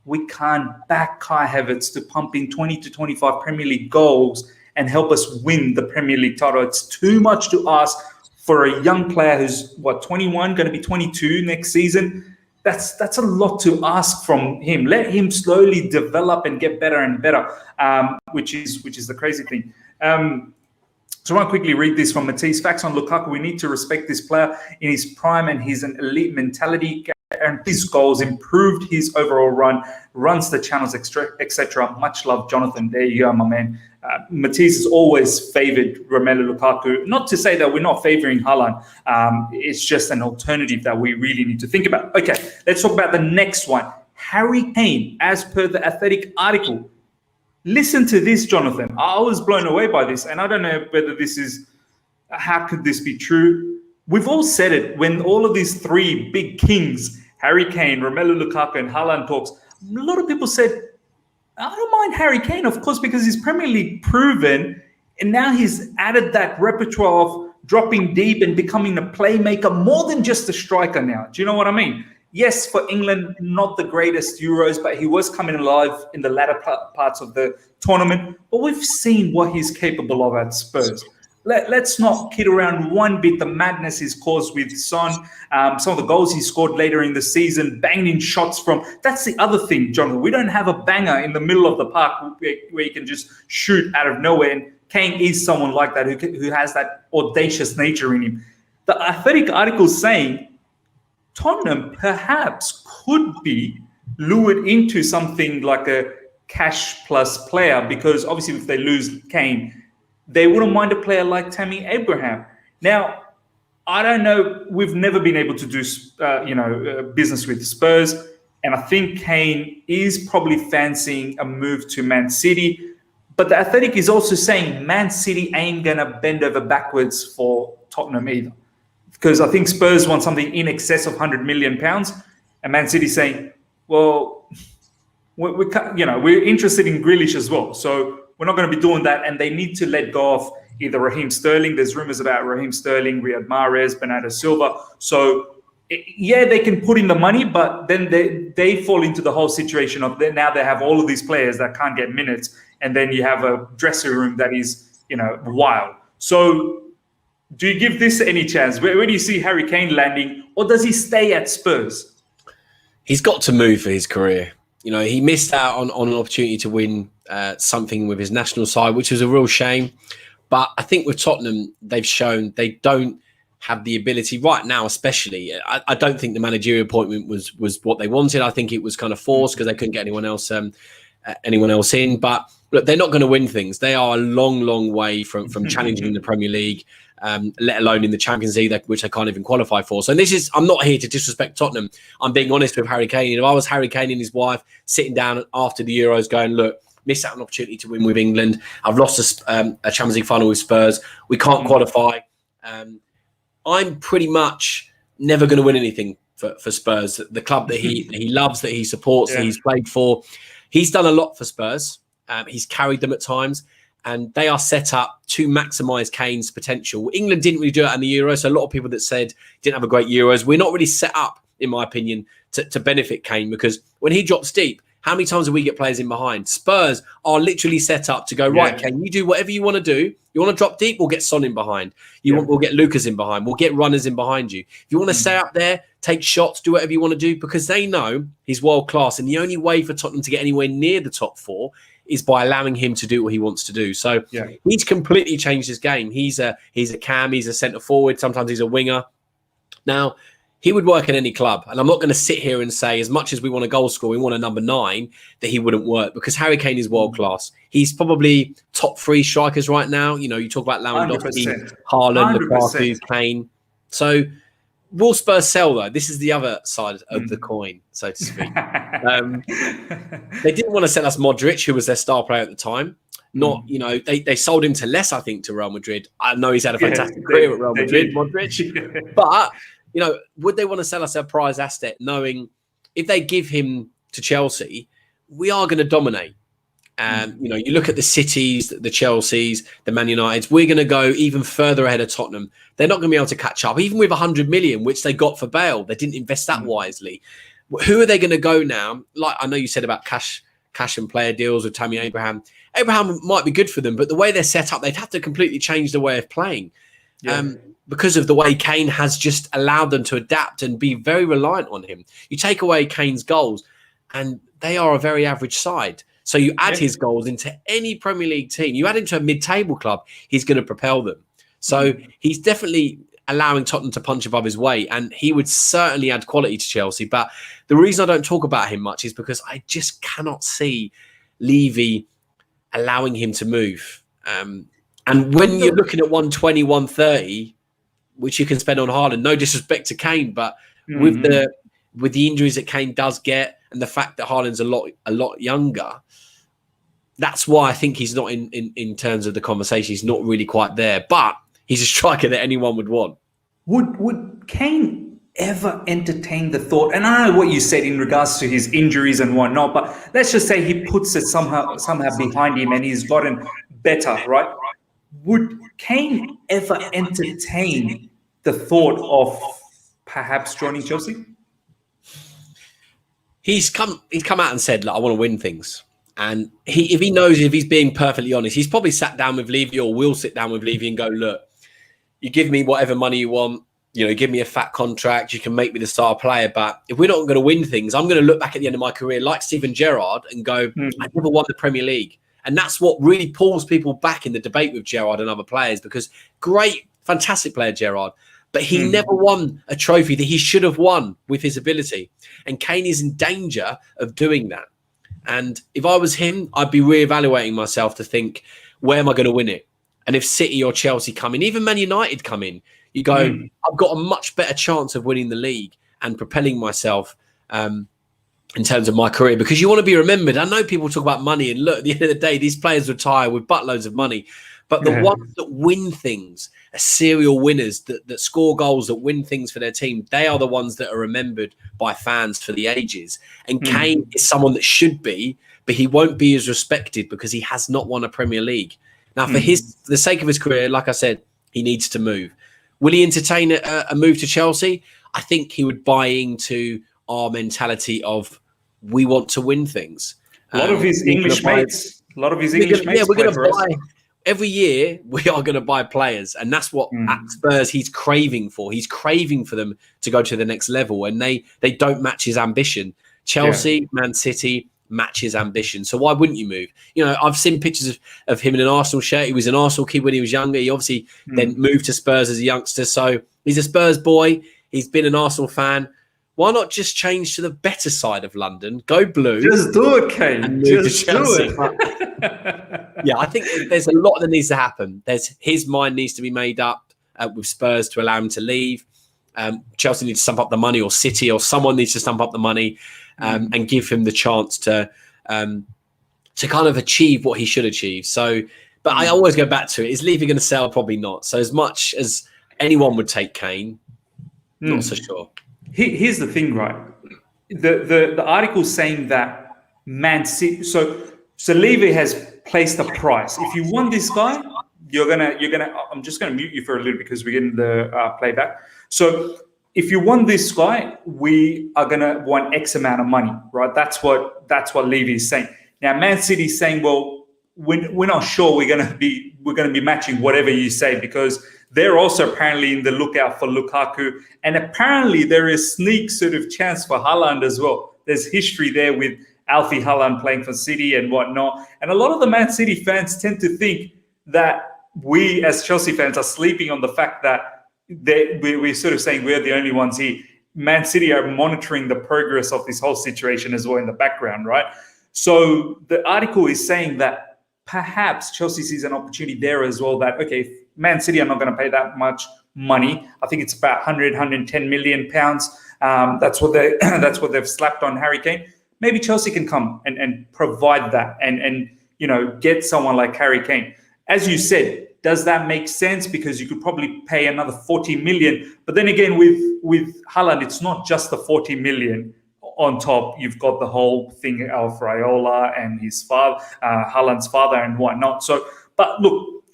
we can't back Kai Havertz to pump in 20 to 25 Premier League goals and help us win the Premier League title. It's too much to ask for a young player who's, 21, going to be 22 next season. that's a lot to ask from him. Let him slowly develop and get better and better, which is the crazy thing. So I want to quickly read this from Matisse. Facts on Lukaku. We need to respect this player in his prime and his an elite mentality. And his goals, improved his overall run, runs the channels, etc. Much love, Jonathan. There you go, my man. Matisse has always favoured Romelu Lukaku. Not to say that we're not favouring Haaland. It's just an alternative that we really need to think about. Okay, let's talk about the next one. Harry Kane, as per the Athletic article. Listen to this, Jonathan. I was blown away by this, and I don't know whether this is, how could this be true? We've all said it when all of these three big kings, Harry Kane, Romelu Lukaku, and Haaland talks. A lot of people said, I don't mind Harry Kane, of course, because he's Premier League proven, and now he's added that repertoire of dropping deep and becoming a playmaker more than just a striker now. Do you know what I mean? Yes, for England, not the greatest Euros, but he was coming alive in the latter parts of the tournament. But we've seen what he's capable of at Spurs. Let's not kid around one bit. The madness he's caused with Son, some of the goals he scored later in the season, banged in shots from. That's the other thing, Jonathan. We don't have a banger in the middle of the park where you can just shoot out of nowhere. And Kane is someone like that who has that audacious nature in him. The Athletic article saying Tottenham perhaps could be lured into something like a cash plus player, because obviously if they lose Kane, they wouldn't mind a player like Tammy Abraham. Now, I don't know. We've never been able to do, business with Spurs. And I think Kane is probably fancying a move to Man City. But the Athletic is also saying Man City ain't going to bend over backwards for Tottenham either. Because I think Spurs want something in excess of £100 million. And Man City saying, well, we're interested in Grealish as well. So we're not going to be doing that, and they need to let go of either Raheem Sterling. There's rumours about Raheem Sterling, Riyad Mahrez, Bernardo Silva. So, yeah, they can put in the money, but then they fall into the whole situation of now they have all of these players that can't get minutes, and then you have a dressing room that is, wild. So do you give this any chance? Where do you see Harry Kane landing, or does he stay at Spurs? He's got to move for his career. He missed out on an opportunity to win something with his national side, which was a real shame. But I think with Tottenham, they've shown they don't have the ability right now, especially. I don't think the managerial appointment was what they wanted. I think it was kind of forced because they couldn't get anyone else in. But look, they're not going to win things. They are a long, long way from challenging the Premier League, let alone in the Champions League, which they can't even qualify for. So I'm not here to disrespect Tottenham. I'm being honest with Harry Kane. If I was Harry Kane and his wife sitting down after the Euros going, look, missed out an opportunity to win with England. I've lost a Champions League final with Spurs. We can't qualify. I'm pretty much never going to win anything for Spurs. The club that he loves, that he supports, that he's played for. He's done a lot for Spurs. He's carried them at times. And they are set up to maximise Kane's potential. England didn't really do it in the Euros. So a lot of people that said didn't have a great Euros. We're not really set up, in my opinion, to benefit Kane, because when he drops deep, how many times do we get players in behind? Spurs are literally set up to go, right, Kane, you do whatever you want to do. You want to drop deep, we'll get Son in behind. We'll get Lucas in behind. We'll get runners in behind you. If you want to stay up there, take shots, do whatever you want to do, because they know he's world class. And the only way for Tottenham to get anywhere near the top four is by allowing him to do what he wants to do. So he's completely changed his game. He's a cam, he's a centre forward, sometimes he's a winger. Now, he would work in any club. And I'm not going to sit here and say, as much as we want a goal scorer, we want a number 9, that he wouldn't work, because Harry Kane is world class. He's probably top 3 strikers right now. You talk about Lewandowski, Haaland, Lukaku, Kane. So will Spurs sell, though? This is the other side of the coin, so to speak. They didn't want to sell us Modric, who was their star player at the time. They sold him to less, I think, to Real Madrid. I know he's had a fantastic career at Real Madrid, Modric. But would they want to sell us a prize asset, knowing if they give him to Chelsea, we are going to dominate? You look at the Cities, the Chelseas, the Man Uniteds, we're going to go even further ahead of Tottenham. They're not going to be able to catch up, even with 100 million, which they got for Bale. They didn't invest that wisely. Who are they going to go now? Like I know you said about cash and player deals with Tammy Abraham. Abraham might be good for them, but the way they're set up, they'd have to completely change the way of playing. because of the way Kane has just allowed them to adapt and be very reliant on him. You take away Kane's goals, and they are a very average side. So you add his goals into any Premier League team. You add him to a mid-table club, he's going to propel them. So he's definitely allowing Tottenham to punch above his weight, and he would certainly add quality to Chelsea. But the reason I don't talk about him much is because I just cannot see Levy allowing him to move. And when you're looking at 120, 130, which you can spend on Haaland, no disrespect to Kane, but with the injuries that Kane does get and the fact that Haaland's a lot younger, that's why I think he's not in terms of the conversation. He's not really quite there, but he's a striker that anyone would want. Would Kane ever entertain the thought? And I don't know what you said in regards to his injuries and whatnot, but let's just say he puts it somehow behind him and he's gotten better, right? Would Kane ever entertain the thought of perhaps joining Chelsea? He's come out and said, I want to win things. And if he's being perfectly honest, he's probably sat down with Levy or will sit down with Levy and go, look, you give me whatever money you want, give me a fat contract, you can make me the star player. But if we're not going to win things, I'm going to look back at the end of my career like Steven Gerrard and go, I never won the Premier League. And that's what really pulls people back in the debate with Gerrard and other players, because great, fantastic player, Gerrard, but he never won a trophy that he should have won with his ability. And Kane is in danger of doing that. And if I was him, I'd be reevaluating myself to think, where am I going to win it? And if City or Chelsea come in, even Man United come in, you go, I've got a much better chance of winning the league and propelling myself in terms of my career, because you want to be remembered. I know people talk about money, and look, at the end of the day, these players retire with buttloads of money. But the ones that win things, are serial winners, that score goals, that win things for their team, they are the ones that are remembered by fans for the ages. And Kane is someone that should be, but he won't be as respected because he has not won a Premier League. Now, for the sake of his career, like I said, he needs to move. Will he entertain a move to Chelsea? I think he would buy into our mentality of we want to win things. A lot of his English mates. We're going to buy. Every year, we are going to buy players. And that's what at Spurs he's craving for. He's craving for them to go to the next level. And they don't match his ambition. Chelsea, Man City match his ambition. So why wouldn't you move? I've seen pictures of him in an Arsenal shirt. He was an Arsenal kid when he was younger. He obviously then moved to Spurs as a youngster. So he's a Spurs boy. He's been an Arsenal fan. Why not just change to the better side of London? Go blue. Just do it, Kane. And move to Chelsea. Yeah, I think there's a lot that needs to happen. His mind needs to be made up with Spurs to allow him to leave. Chelsea needs to stump up the money, or City, or someone needs to stump up the money and give him the chance to kind of achieve what he should achieve. So, but I always go back to it. Is Levy going to sell? Probably not. So as much as anyone would take Kane, not so sure. Here's the thing, right? The article saying that Man City. So Levy has placed a price. If you want this guy, you're gonna. I'm just gonna mute you for a little because we're getting the playback. So if you want this guy, we are gonna want X amount of money, right? That's what Levy is saying. Now Man City is saying, well, we're not sure we're gonna be matching whatever you say, because they're also apparently in the lookout for Lukaku, and apparently there is sneak sort of chance for Haaland as well. There's history there with Alfie Haaland playing for City and whatnot. And a lot of the Man City fans tend to think that we as Chelsea fans are sleeping on the fact that we're sort of saying we're the only ones here. Man City are monitoring the progress of this whole situation as well in the background, right? So the article is saying that perhaps Chelsea sees an opportunity there as well, that, okay, Man City are not going to pay that much money. I think it's about 110 million pounds. That's what they've slapped on Harry Kane. Maybe Chelsea can come and provide that and get someone like Harry Kane. As you said, does that make sense? Because you could probably pay another 40 million. But then again, with Haaland, it's not just the 40 million on top. You've got the whole thing of Raiola and his father, Haaland's father and whatnot. So, but look,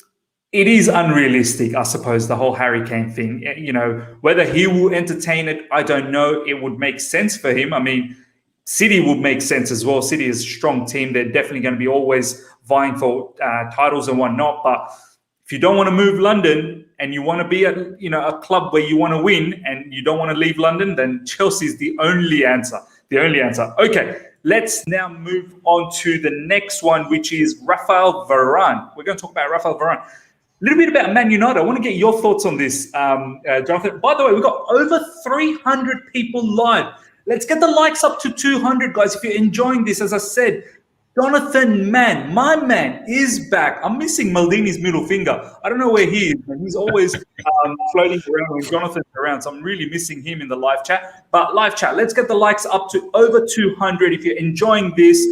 it is unrealistic, I suppose, the whole Harry Kane thing. Whether he will entertain it, I don't know. It would make sense for him. I mean, City would make sense as well. City is a strong team. They're definitely going to be always vying for titles and whatnot. But if you don't want to move London and you want to be at a club where you want to win and you don't want to leave London, then Chelsea is the only answer. The only answer. Okay, let's now move on to the next one, which is Raphael Varane. We're going to talk about Raphael Varane. A little bit about Man United. I want to get your thoughts on this, Jonathan. By the way, we've got over 300 people live. Let's get the likes up to 200, guys. If you're enjoying this, as I said, Johnathan Mann, my man, is back. I'm missing Maldini's middle finger. I don't know where he is, man. He's always floating around when Jonathan's around, so I'm really missing him in the live chat. But live chat, let's get the likes up to over 200. If you're enjoying this,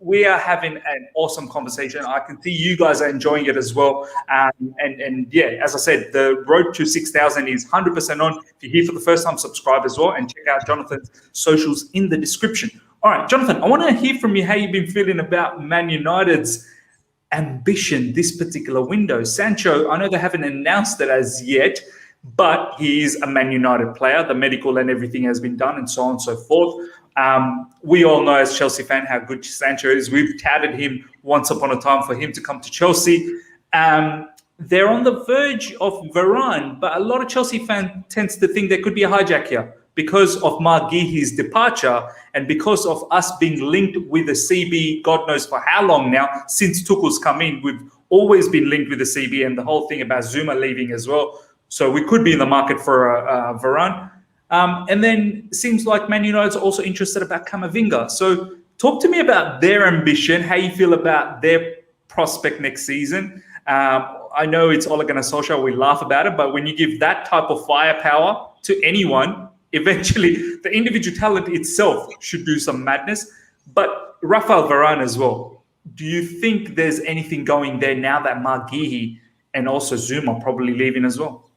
we are having an awesome conversation. I can see you guys are enjoying it as well. And yeah, as I said, the road to 6,000 is 100% on. If you're here for the first time, subscribe as well and check out Jonathan's socials in the description. All right, Jonathan, I want to hear from you how you've been feeling about Man United's ambition this particular window. Sancho, I know they haven't announced it as yet, but he is a Man United player. The medical and everything has been done and so on and so forth. We all know as Chelsea fan how good Sancho is. We've touted him once upon a time for him to come to Chelsea. They're on the verge of Varane, but a lot of Chelsea fans tends to think there could be a hijack here because of Marguihi's departure and because of us being linked with the CB, God knows for how long now, since Tuchel's come in. We've always been linked with the CB and the whole thing about Zuma leaving as well. So we could be in the market for Varane. And then it seems like Man United's also interested about Camavinga. So talk to me about their ambition, how you feel about their prospect next season. I know it's Ole Gunnar Solskjaer, we laugh about it, but when you give that type of firepower to anyone, eventually the individual talent itself should do some madness. But Raphael Varane as well. Do you think there's anything going there now that Marguihi and also Zuma are probably leaving as well?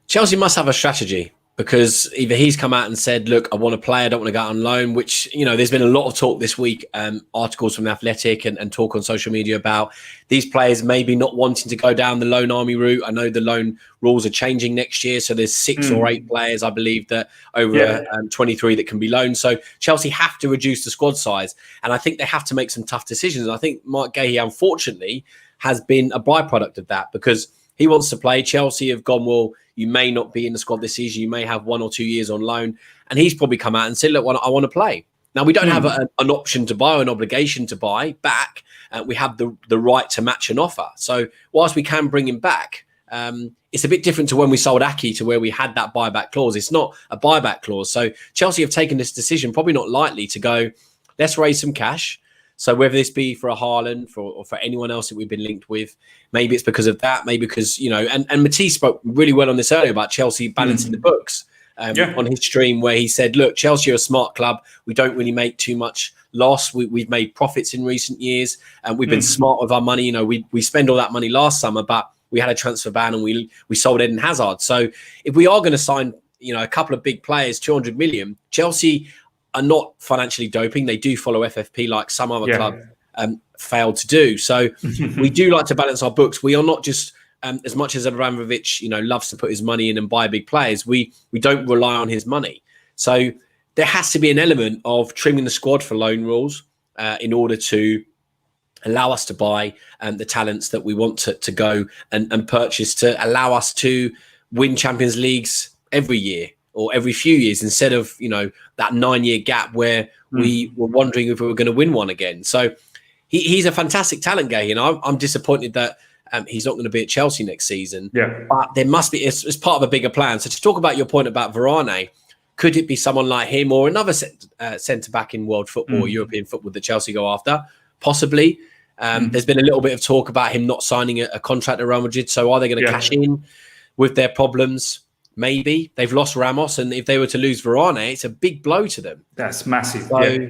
Chelsea must have a strategy, because either he's come out and said, look, I want to play, I don't want to go out on loan, which, there's been a lot of talk this week, articles from The Athletic and talk on social media about these players maybe not wanting to go down the loan army route. I know the loan rules are changing next year, so there's 6 or 8 players, I believe, that over 23 that can be loaned. So Chelsea have to reduce the squad size, and I think they have to make some tough decisions. I think Mark Gahey, unfortunately, has been a byproduct of that, because he wants to play. Chelsea have gone, well, you may not be in the squad this season. You may have 1 or 2 years on loan. And he's probably come out and said, look, I want to play. Now, we don't have an option to buy or an obligation to buy back. We have the right to match an offer. So whilst we can bring him back, it's a bit different to when we sold Aki, to where we had that buyback clause. It's not a buyback clause. So Chelsea have taken this decision, probably not lightly, to go, let's raise some cash. So whether this be for a Haaland or for anyone else that we've been linked with, maybe it's because of that, maybe because, and Matisse spoke really well on this earlier about Chelsea balancing the books on his stream, where he said, look, Chelsea are a smart club. We don't really make too much loss. We've made profits in recent years, and we've been smart with our money. We spend all that money last summer, but we had a transfer ban and we sold Eden Hazard. So if we are going to sign, a couple of big players, 200 million, Chelsea are not financially doping. They do follow FFP like some other club failed to do. So we do like to balance our books. We are not just, as much as Abramovich, loves to put his money in and buy big players, we don't rely on his money. So there has to be an element of trimming the squad for loan rules in order to allow us to buy the talents that we want to go and purchase, to allow us to win Champions Leagues every year or every few years, instead of, that 9-year gap where we were wondering if we were going to win one again. So he's a fantastic talent, Gay, and I'm disappointed that he's not going to be at Chelsea next season. Yeah. But there must be, it's part of a bigger plan. So to talk about your point about Varane, could it be someone like him or another centre-back in world football or European football that Chelsea go after? Possibly. There's been a little bit of talk about him not signing a contract at Real Madrid. So are they going to cash in with their problems? Maybe. They've lost Ramos, and if they were to lose Varane, it's a big blow to them. That's massive. So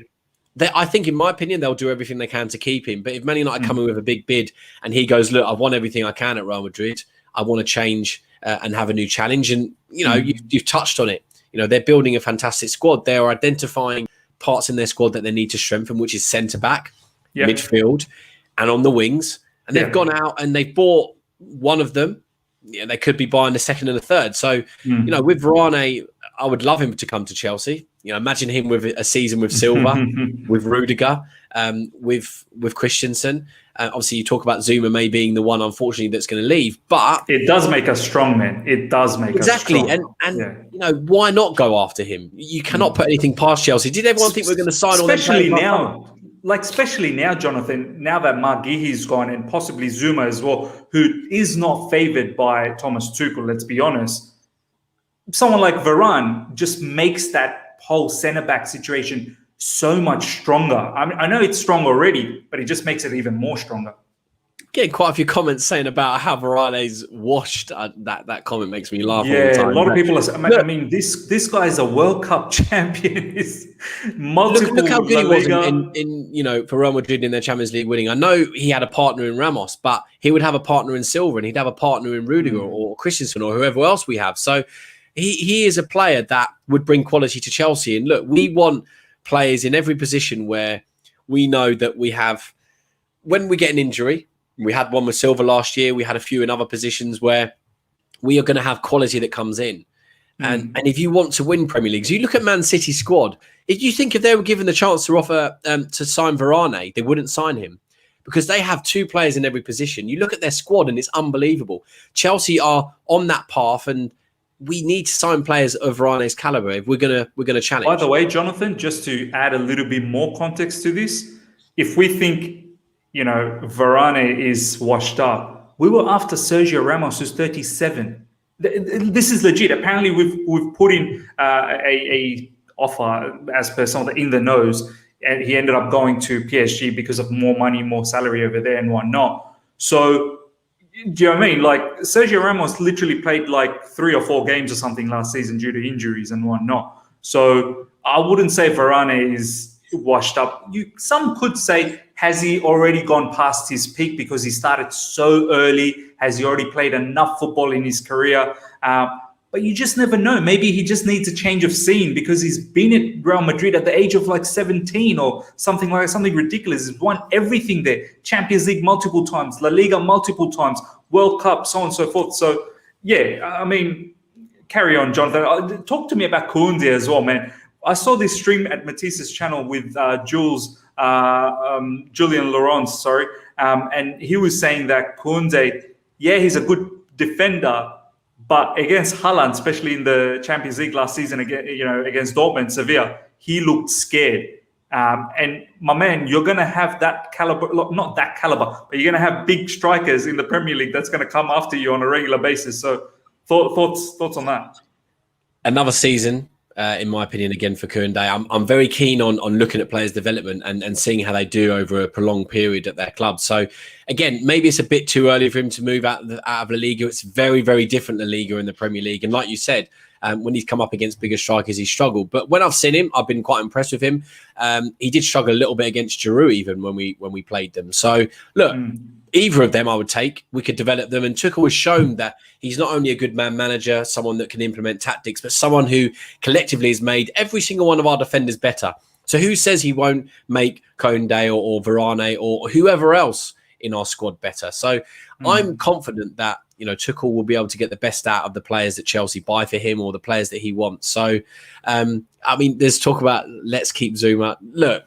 I think, in my opinion, they'll do everything they can to keep him. But if Man United come in with a big bid and he goes, look, I've won everything I can at Real Madrid, I want to change and have a new challenge. And, you've touched on it. They're building a fantastic squad. They are identifying parts in their squad that they need to strengthen, which is centre-back, midfield, and on the wings. And they've gone out and they've bought one of them. They could be buying the second and the third. So, with Varane, I would love him to come to Chelsea. Imagine him with a season with Silva, with Rudiger, with Christensen. Obviously, you talk about Zuma may being the one, unfortunately, that's going to leave, but it does make us strong, man. It does make us strong. And you know, why not go after him? You cannot put anything past Chelsea. Did everyone think we're going to sign all them players? Especially now, Jonathan, now that Marguihi's gone and possibly Zuma as well, who is not favoured by Thomas Tuchel, let's be honest. Someone like Varane just makes that whole centre-back situation so much stronger. I mean, I know it's strong already, but it just makes it even more stronger. Getting quite a few comments saying about how Varane's washed. That comment makes me laugh. Yeah, all the time. A lot of people are. I mean, this guy is a World Cup champion. He's multiple. Look how good he was in you know, for Real Madrid in their Champions League winning. I know he had a partner in Ramos, but he would have a partner in Silva, and he'd have a partner in Rudiger or Christensen or whoever else we have. So he is a player that would bring quality to Chelsea. And look, we want players in every position where we know that we have. When we get an injury. We had one with Silva last year. We had a few in other positions where we are going to have quality that comes in. And if you want to win Premier Leagues, you look at Man City's squad. If you think if they were given the chance to offer to sign Varane, they wouldn't sign him because they have two players in every position. You look at their squad and it's unbelievable. Chelsea are on that path, and we need to sign players of Varane's caliber if we're gonna challenge. By the way, Jonathan, just to add a little bit more context to this, if we think, you know, Varane is washed up, we were after Sergio Ramos, who's 37. This is legit. Apparently, we've put in a offer as per some of the in the nose, and he ended up going to PSG because of more money, more salary over there, and whatnot. So, do you know what I mean? Like Sergio Ramos literally played like 3 or 4 games or something last season due to injuries and whatnot. So I wouldn't say Varane is washed up. Some could say, has he already gone past his peak because he started so early? Has he already played enough football in his career? But you just never know. Maybe he just needs a change of scene because he's been at Real Madrid at the age of like 17 or something ridiculous. He's won everything there. Champions League multiple times, La Liga multiple times, World Cup, so on and so forth. So, yeah, I mean, carry on, Jonathan. Talk to me about Koundé as well, man. I saw this stream at Matisse's channel with Julian Laurence, and he was saying that Koundé, yeah, he's a good defender, but against Haaland, especially in the Champions League last season, against Dortmund, Sevilla, he looked scared. And my man, you're going to have that caliber, not that caliber, but you're going to have big strikers in the Premier League that's going to come after you on a regular basis. So thoughts on that? Another season. In my opinion, again for Koundé, I'm very keen on looking at players' development and seeing how they do over a prolonged period at their club. So, again, maybe it's a bit too early for him to move out of La Liga. It's very, very different La Liga and the Premier League. And like you said, when he's come up against bigger strikers, he's struggled. But when I've seen him, I've been quite impressed with him. He did struggle a little bit against Giroud even when we played them. So, look. Either of them I would take. We could develop them. And Tuchel has shown that he's not only a good man manager, someone that can implement tactics, but someone who collectively has made every single one of our defenders better. So who says he won't make Koundé or Varane or whoever else in our squad better? So I'm confident that, you know, Tuchel will be able to get the best out of the players that Chelsea buy for him or the players that he wants. So, I mean, there's talk about let's keep Zuma. Look,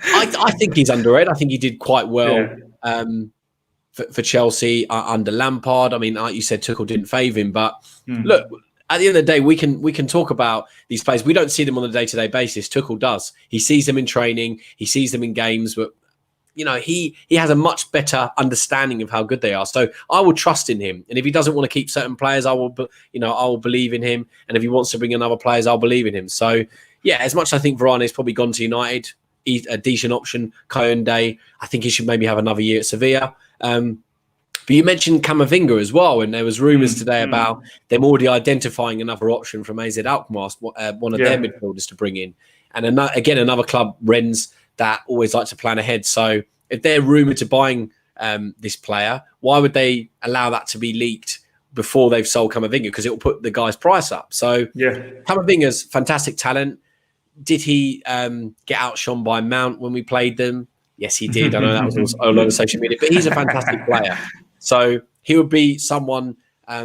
I think he's underrated. I think he did quite well for Chelsea under Lampard. I mean, like you said, Tuchel didn't favour him. But look, at the end of the day, we can talk about these players. We don't see them on a day-to-day basis. Tuchel does. He sees them in training. He sees them in games. But, you know, he has a much better understanding of how good they are. So I will trust in him. And if he doesn't want to keep certain players, I will believe in him. And if he wants to bring in other players, I'll believe in him. So, yeah, as much as I think Varane's probably gone to United, he's a decent option. Koundé, I think he should maybe have another year at Sevilla. But you mentioned Camavinga as well, and there was rumours today about them already identifying another option from AZ Alkmaar, one of their midfielders to bring in. And another club, Rennes, that always like to plan ahead. So if they're rumoured to buying this player, why would they allow that to be leaked before they've sold Camavinga? Because it will put the guy's price up. So Camavinga's fantastic talent. Did he get outshone by Mount when we played them? Yes, he did. I know that was all over social media, but he's a fantastic player. So he would be someone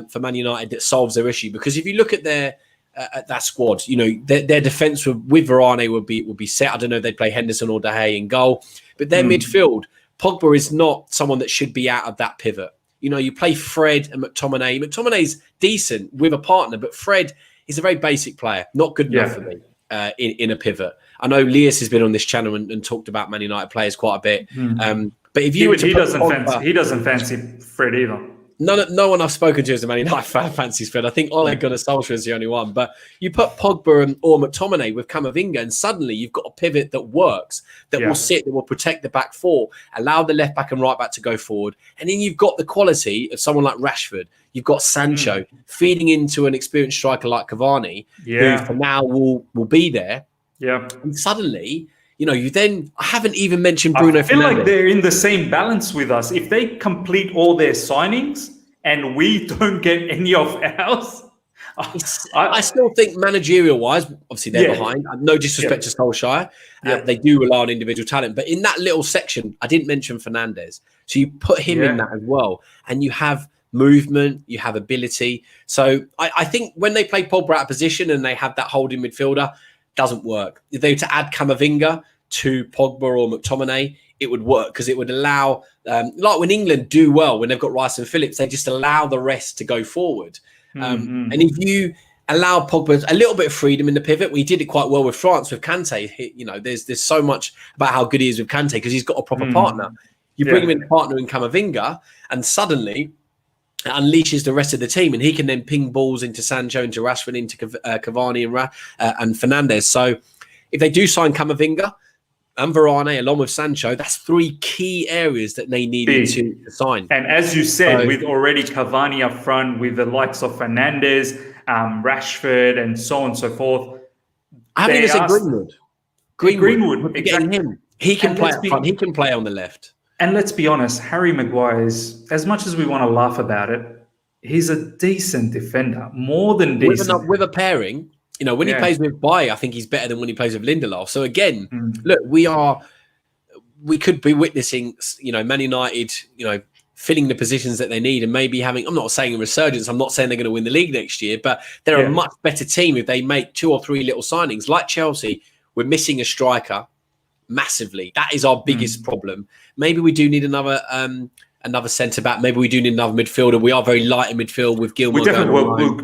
for Man United that solves their issue. Because if you look at their at that squad. You know, their defence with Varane would be set. I don't know if they'd play Henderson or De Gea in goal, but their midfield, Pogba is not someone that should be out of that pivot. You know, you play Fred and McTominay. McTominay's decent with a partner, but Fred is a very basic player, not good enough for me in a pivot. I know Lias has been on this channel and talked about Man United players quite a bit. But if you he doesn't fancy Fred either. No one I've spoken to as a Man United fan fancies Fred. I think Ole Gunnar Solskjaer is the only one. But you put Pogba or McTominay with Camavinga, and suddenly you've got a pivot that works, that will sit, that will protect the back four, allow the left back and right back to go forward. And then you've got the quality of someone like Rashford. You've got Sancho feeding into an experienced striker like Cavani, who for now will be there. Yeah. And suddenly, you know, I haven't even mentioned Bruno Fernandes. I feel like they're in the same balance with us. If they complete all their signings and we don't get any of ours, I still think managerial-wise, obviously they're behind. No disrespect to Solskjaer. They do rely on individual talent. But in that little section, I didn't mention Fernandes. So you put him in that as well. And you have movement, you have ability. So I think when they play Pogba out of position and they have that holding midfielder, doesn't work. If they were to add Camavinga to Pogba or McTominay, it would work because it would allow, like when England do well, when they've got Rice and Phillips, they just allow the rest to go forward. And if you allow Pogba a little bit of freedom in the pivot, we did it quite well with France with Kante. You know, there's so much about how good he is with Kante because he's got a proper partner. You bring him in a partner in Camavinga, and suddenly it unleashes the rest of the team, and he can then ping balls into Sancho, into Rashford, into Cavani and Fernandes. So if they do sign Camavinga and Varane along with Sancho, that's three key areas that they needed to sign. And as you said, with already Cavani up front, with the likes of Fernandes, Rashford, and so on and so forth. I haven't even said Greenwood. Greenwood, exactly. Him. He can play up front. He can play on the left. And let's be honest, Harry Maguire is, as much as we want to laugh about it, he's a decent defender, more than decent. With a pairing, you know, when he plays with Baye, I think he's better than when he plays with Lindelof. So again, look, we could be witnessing, you know, Man United, you know, filling the positions that they need and maybe having, I'm not saying a resurgence, I'm not saying they're going to win the league next year, but they're a much better team if they make 2 or 3 little signings. Like Chelsea, we're missing a striker massively. That is our biggest problem. Maybe we do need another centre back. Maybe we do need another midfielder. We are very light in midfield with Gilmour.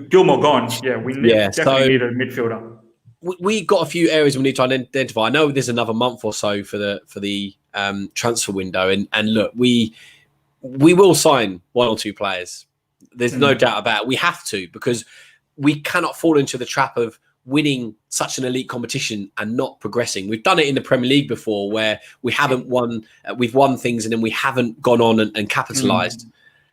Gilmour gone. Yeah, we definitely need a midfielder. We got a few areas we need to identify. I know there's another month or so for the transfer window, and look, we will sign 1 or 2 players. There's no doubt about it. We have to, because we cannot fall into the trap of winning such an elite competition and not progressing. We've done it in the Premier League before, where we haven't won. We've won things and then we haven't gone on and capitalised.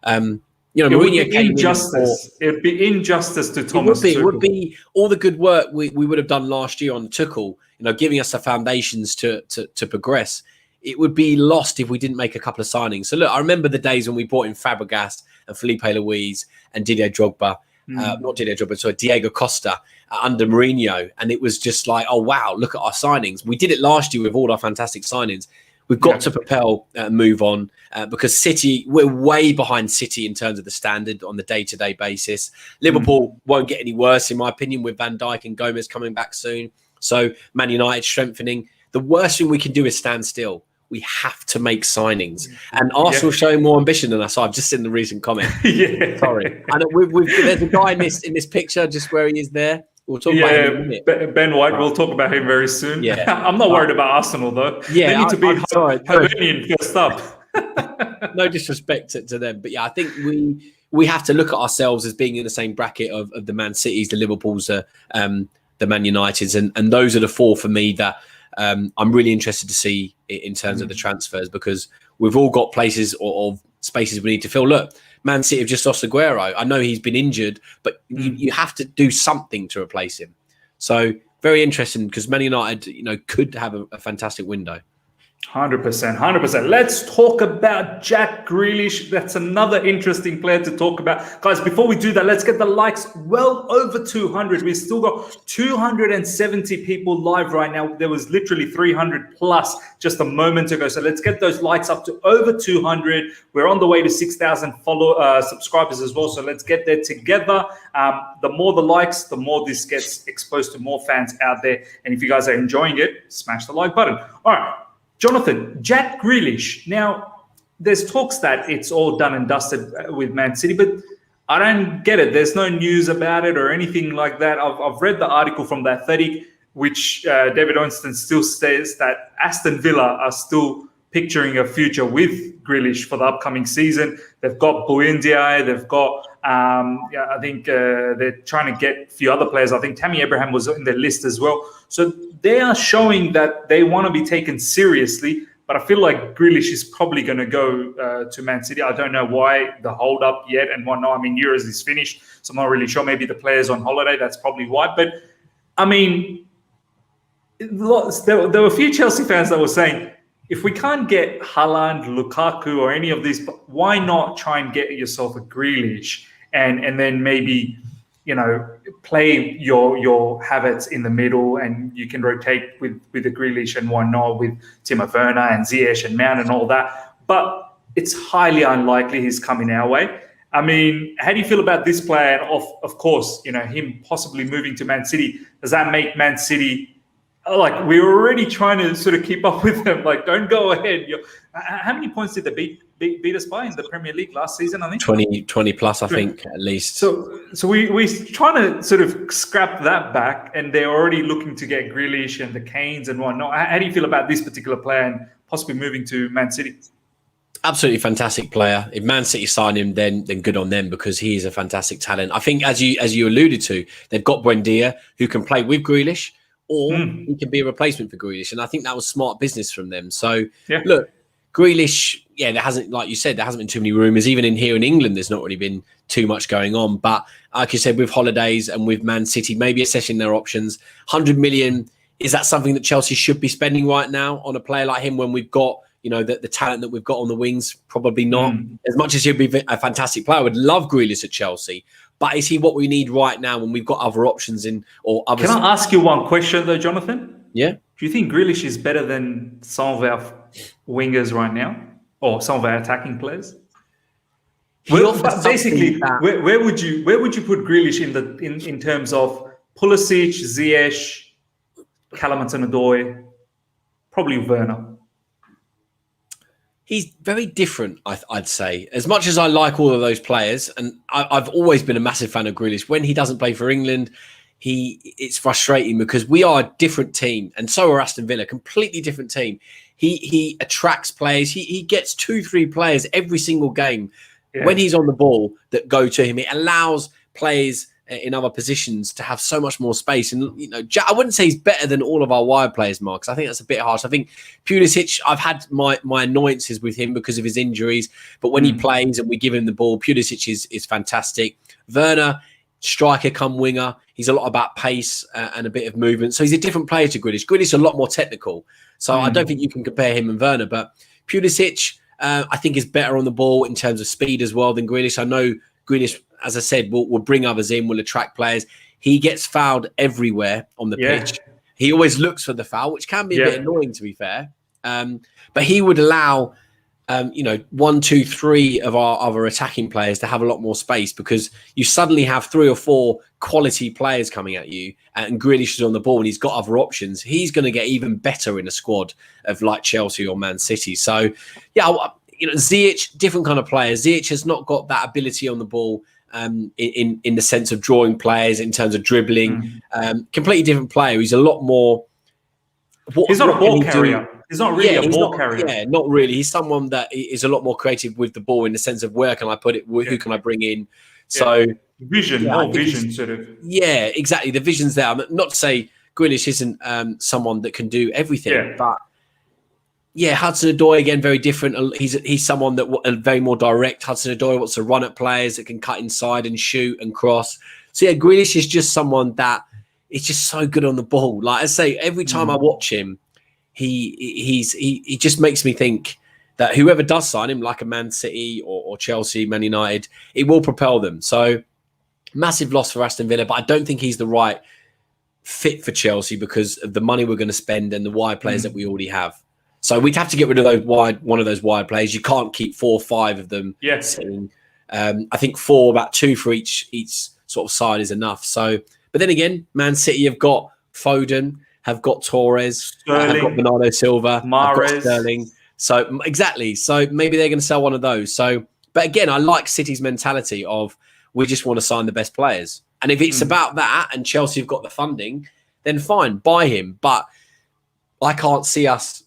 You know, Mourinho came injustice. It would be injustice to Thomas. It would be all the good work we would have done last year on Tuchel. You know, giving us the foundations to progress. It would be lost if we didn't make a couple of signings. So look, I remember the days when we brought in Fabregas and Felipe Luis and Didier Drogba. Not Didier Drogba, sorry, Diego Costa under Mourinho. And it was just like, oh, wow, look at our signings. We did it last year with all our fantastic signings. We've got to propel and move on because City, we're way behind City in terms of the standard on the day-to-day basis. Liverpool won't get any worse, in my opinion, with Van Dijk and Gomez coming back soon. So Man United strengthening. The worst thing we can do is stand still. We have to make signings. And Arsenal showing more ambition than us. I've just seen the recent comment. Sorry. I know there's a guy in this picture, just where he is there. We'll talk about him in a minute. Ben White, we'll talk about him very soon. Yeah. I'm not worried about Arsenal, though. Yeah, they need to be Hibernian first up. No disrespect to them. But yeah, I think we have to look at ourselves as being in the same bracket of the Man Cities, the Liverpools, the Man Uniteds. And those are the 4 for me that I'm really interested to see in terms of the transfers, because we've all got places or spaces we need to fill. Look, Man City have just lost Aguero. I know he's been injured, but you have to do something to replace him. So very interesting, because Man United, you know, could have a fantastic window. 100%, 100%. Let's talk about Jack Grealish. That's another interesting player to talk about. Guys, before we do that, let's get the likes well over 200. We've still got 270 people live right now. There was literally 300 plus just a moment ago. So let's get those likes up to over 200. We're on the way to 6,000 subscribers as well. So let's get there together. The more the likes, the more this gets exposed to more fans out there. And if you guys are enjoying it, smash the like button. All right. Jonathan, Jack Grealish. Now, there's talks that it's all done and dusted with Man City, but I don't get it. There's no news about it or anything like that. I've read the article from The Athletic, which David Ornstein still says that Aston Villa are still picturing a future with Grealish for the upcoming season. They've got Buendia, they've got, I think they're trying to get a few other players. I think Tammy Abraham was in their list as well. So they are showing that they want to be taken seriously, but I feel like Grealish is probably going to go to Man City. I don't know why the hold up yet and whatnot. I mean, Euros is finished, so I'm not really sure. Maybe the player's on holiday. That's probably why. But, I mean, there were a few Chelsea fans that were saying, if we can't get Haaland, Lukaku, or any of these, why not try and get yourself a Grealish and then maybe, you know, play your habits in the middle, and you can rotate with the Grealish and whatnot with Timo Werner and Ziyech and Mount and all that. But it's highly unlikely he's coming our way. I mean, how do you feel about this player? And of course, you know, him possibly moving to Man City. Does that make Man City, like, we're already trying to sort of keep up with them? Like, don't go ahead. How many points did they beat us by in the Premier League last season, I think? 20 plus, I think, at least. So we're trying to sort of scrap that back, and they're already looking to get Grealish and the Kanes and whatnot. How do you feel about this particular player and possibly moving to Man City? Absolutely fantastic player. If Man City sign him, then good on them, because he is a fantastic talent. I think, as you alluded to, they've got Buendia, who can play with Grealish, or he can be a replacement for Grealish. And I think that was smart business from them. So, look, Grealish, there hasn't, like you said, there hasn't been too many rumours. Even here in England, there's not really been too much going on. But like you said, with holidays and with Man City, maybe assessing their options, 100 million, is that something that Chelsea should be spending right now on a player like him when we've got, you know, the talent that we've got on the wings? Probably not. As much as he'd be a fantastic player, I would love Grealish at Chelsea. But is he what we need right now when we've got other options in, or other? Can I ask you one question though, Jonathan? Yeah. Do you think Grealish is better than some of our wingers right now, or some of our attacking players? But basically, where would you put Grealish in terms of Pulisic, Ziyech, Callum Hudson-Odoi, probably Werner? He's very different, I'd say. As much as I like all of those players, and I've always been a massive fan of Grealish, when he doesn't play for England, it's frustrating, because we are a different team, and so are Aston Villa, completely different team. He attracts players. He gets 2-3 players every single game when he's on the ball that go to him. It allows players in other positions to have so much more space. And, you know, I wouldn't say he's better than all of our wide players, Mark. I think that's a bit harsh. I think Pulisic, I've had my annoyances with him because of his injuries, but when he plays and we give him the ball, Pulisic is fantastic. Werner, striker come winger. He's a lot about pace and a bit of movement. So he's a different player to Grealish. Grealish is a lot more technical. So I don't think you can compare him and Werner, but Pulisic, I think, is better on the ball in terms of speed as well than Grealish. I know Grealish, as I said, will bring others in, will attract players. He gets fouled everywhere on the pitch. He always looks for the foul, which can be a bit annoying, to be fair. But he would allow, 1, 2, 3 of our other attacking players to have a lot more space, because you suddenly have 3 or 4 quality players coming at you, and Grealish is on the ball and he's got other options. He's going to get even better in a squad of like Chelsea or Man City. So, Ziyech, different kind of player. Ziyech has not got that ability on the ball in the sense of drawing players, in terms of dribbling. Completely different player. He's a lot more. He's not a ball carrier. He's not really a ball carrier. Yeah, not really. He's someone that is a lot more creative with the ball, in the sense of where can I put it? Who can I bring in? So vision, sort of. Yeah, exactly. The vision's there. I'm not to say Grealish isn't someone that can do everything, but Hudson-Odoi, again, very different. He's someone that very more direct. Hudson-Odoi wants to run at players that can cut inside and shoot and cross. So Grealish is just someone that is just so good on the ball. Like I say, every time I watch him, he just makes me think that whoever does sign him, like a Man City or Chelsea, Man United, it will propel them. So massive loss for Aston Villa, but I don't think he's the right fit for Chelsea because of the money we're going to spend and the wide players that we already have. So we'd have to get rid of one of those wide players. You can't keep 4 or 5 of them sitting. I think 4, about 2 for each sort of side is enough. So, but then again, Man City have got Foden, have got Torres, have got Bernardo Silva, have got Sterling. So exactly. So maybe they're going to sell one of those. So, but again, I like City's mentality of we just want to sign the best players. And if it's about that and Chelsea have got the funding, then fine, buy him. But I can't see us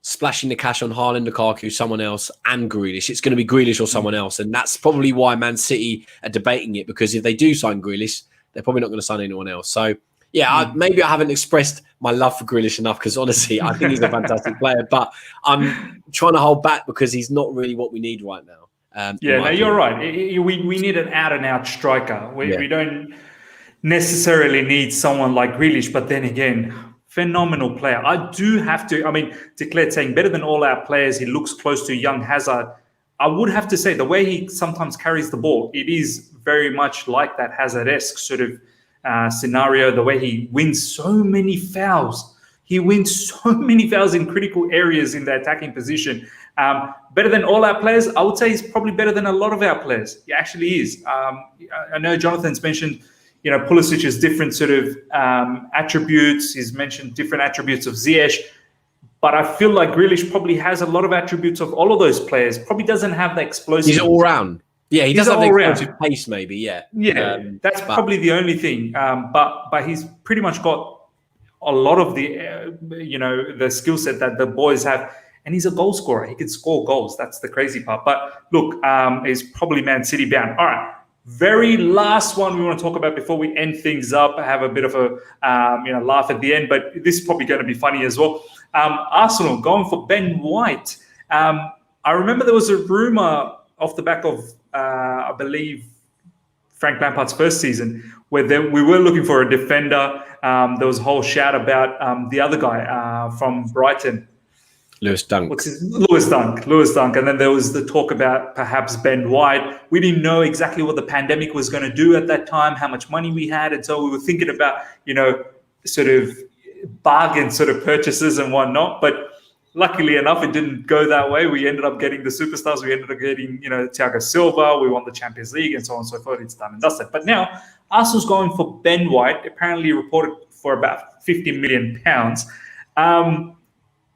splashing the cash on Haaland, Lukaku, someone else, and Grealish. It's going to be Grealish or someone else. And that's probably why Man City are debating it, because if they do sign Grealish, they're probably not going to sign anyone else. So, yeah, maybe I haven't expressed my love for Grealish enough because, honestly, I think he's a fantastic player. But I'm trying to hold back because he's not really what we need right now. You're right. We need an out-and-out striker. We don't necessarily need someone like Grealish, but then again, phenomenal player. I do have to, Declared saying better than all our players, he looks close to young Hazard. I would have to say the way he sometimes carries the ball, it is very much like that Hazard-esque sort of scenario, the way he wins so many fouls. He wins so many fouls in critical areas in the attacking position. Better than all our players, I would say he's probably better than a lot of our players. He actually is. I know Jonathan's mentioned, Pulisic's different sort of attributes. He's mentioned different attributes of Ziyech. But I feel like Grealish probably has a lot of attributes of all of those players. Probably doesn't have the explosive. He's all round. Yeah, he does have the explosive pace, maybe. Yeah. That's probably the only thing. But he's pretty much got a lot of the skill set that the boys have. And he's a goal scorer. He can score goals. That's the crazy part. But look, he's probably Man City bound. All right. Very last one we want to talk about before we end things up. Have a bit of a laugh at the end, but this is probably going to be funny as well. Arsenal going for Ben White. I remember there was a rumor off the back of I believe Frank Lampard's first season where we were looking for a defender. There was a whole shout about the other guy from Brighton. Lewis Dunk. Lewis Dunk. And then there was the talk about perhaps Ben White. We didn't know exactly what the pandemic was going to do at that time, how much money we had. And so we were thinking about, sort of bargain sort of purchases and whatnot. But luckily enough, it didn't go that way. We ended up getting the superstars. We ended up getting, Thiago Silva. We won the Champions League and so on and so forth. It's done and dusted. But now Arsenal's going for Ben White, apparently reported for about £50 million.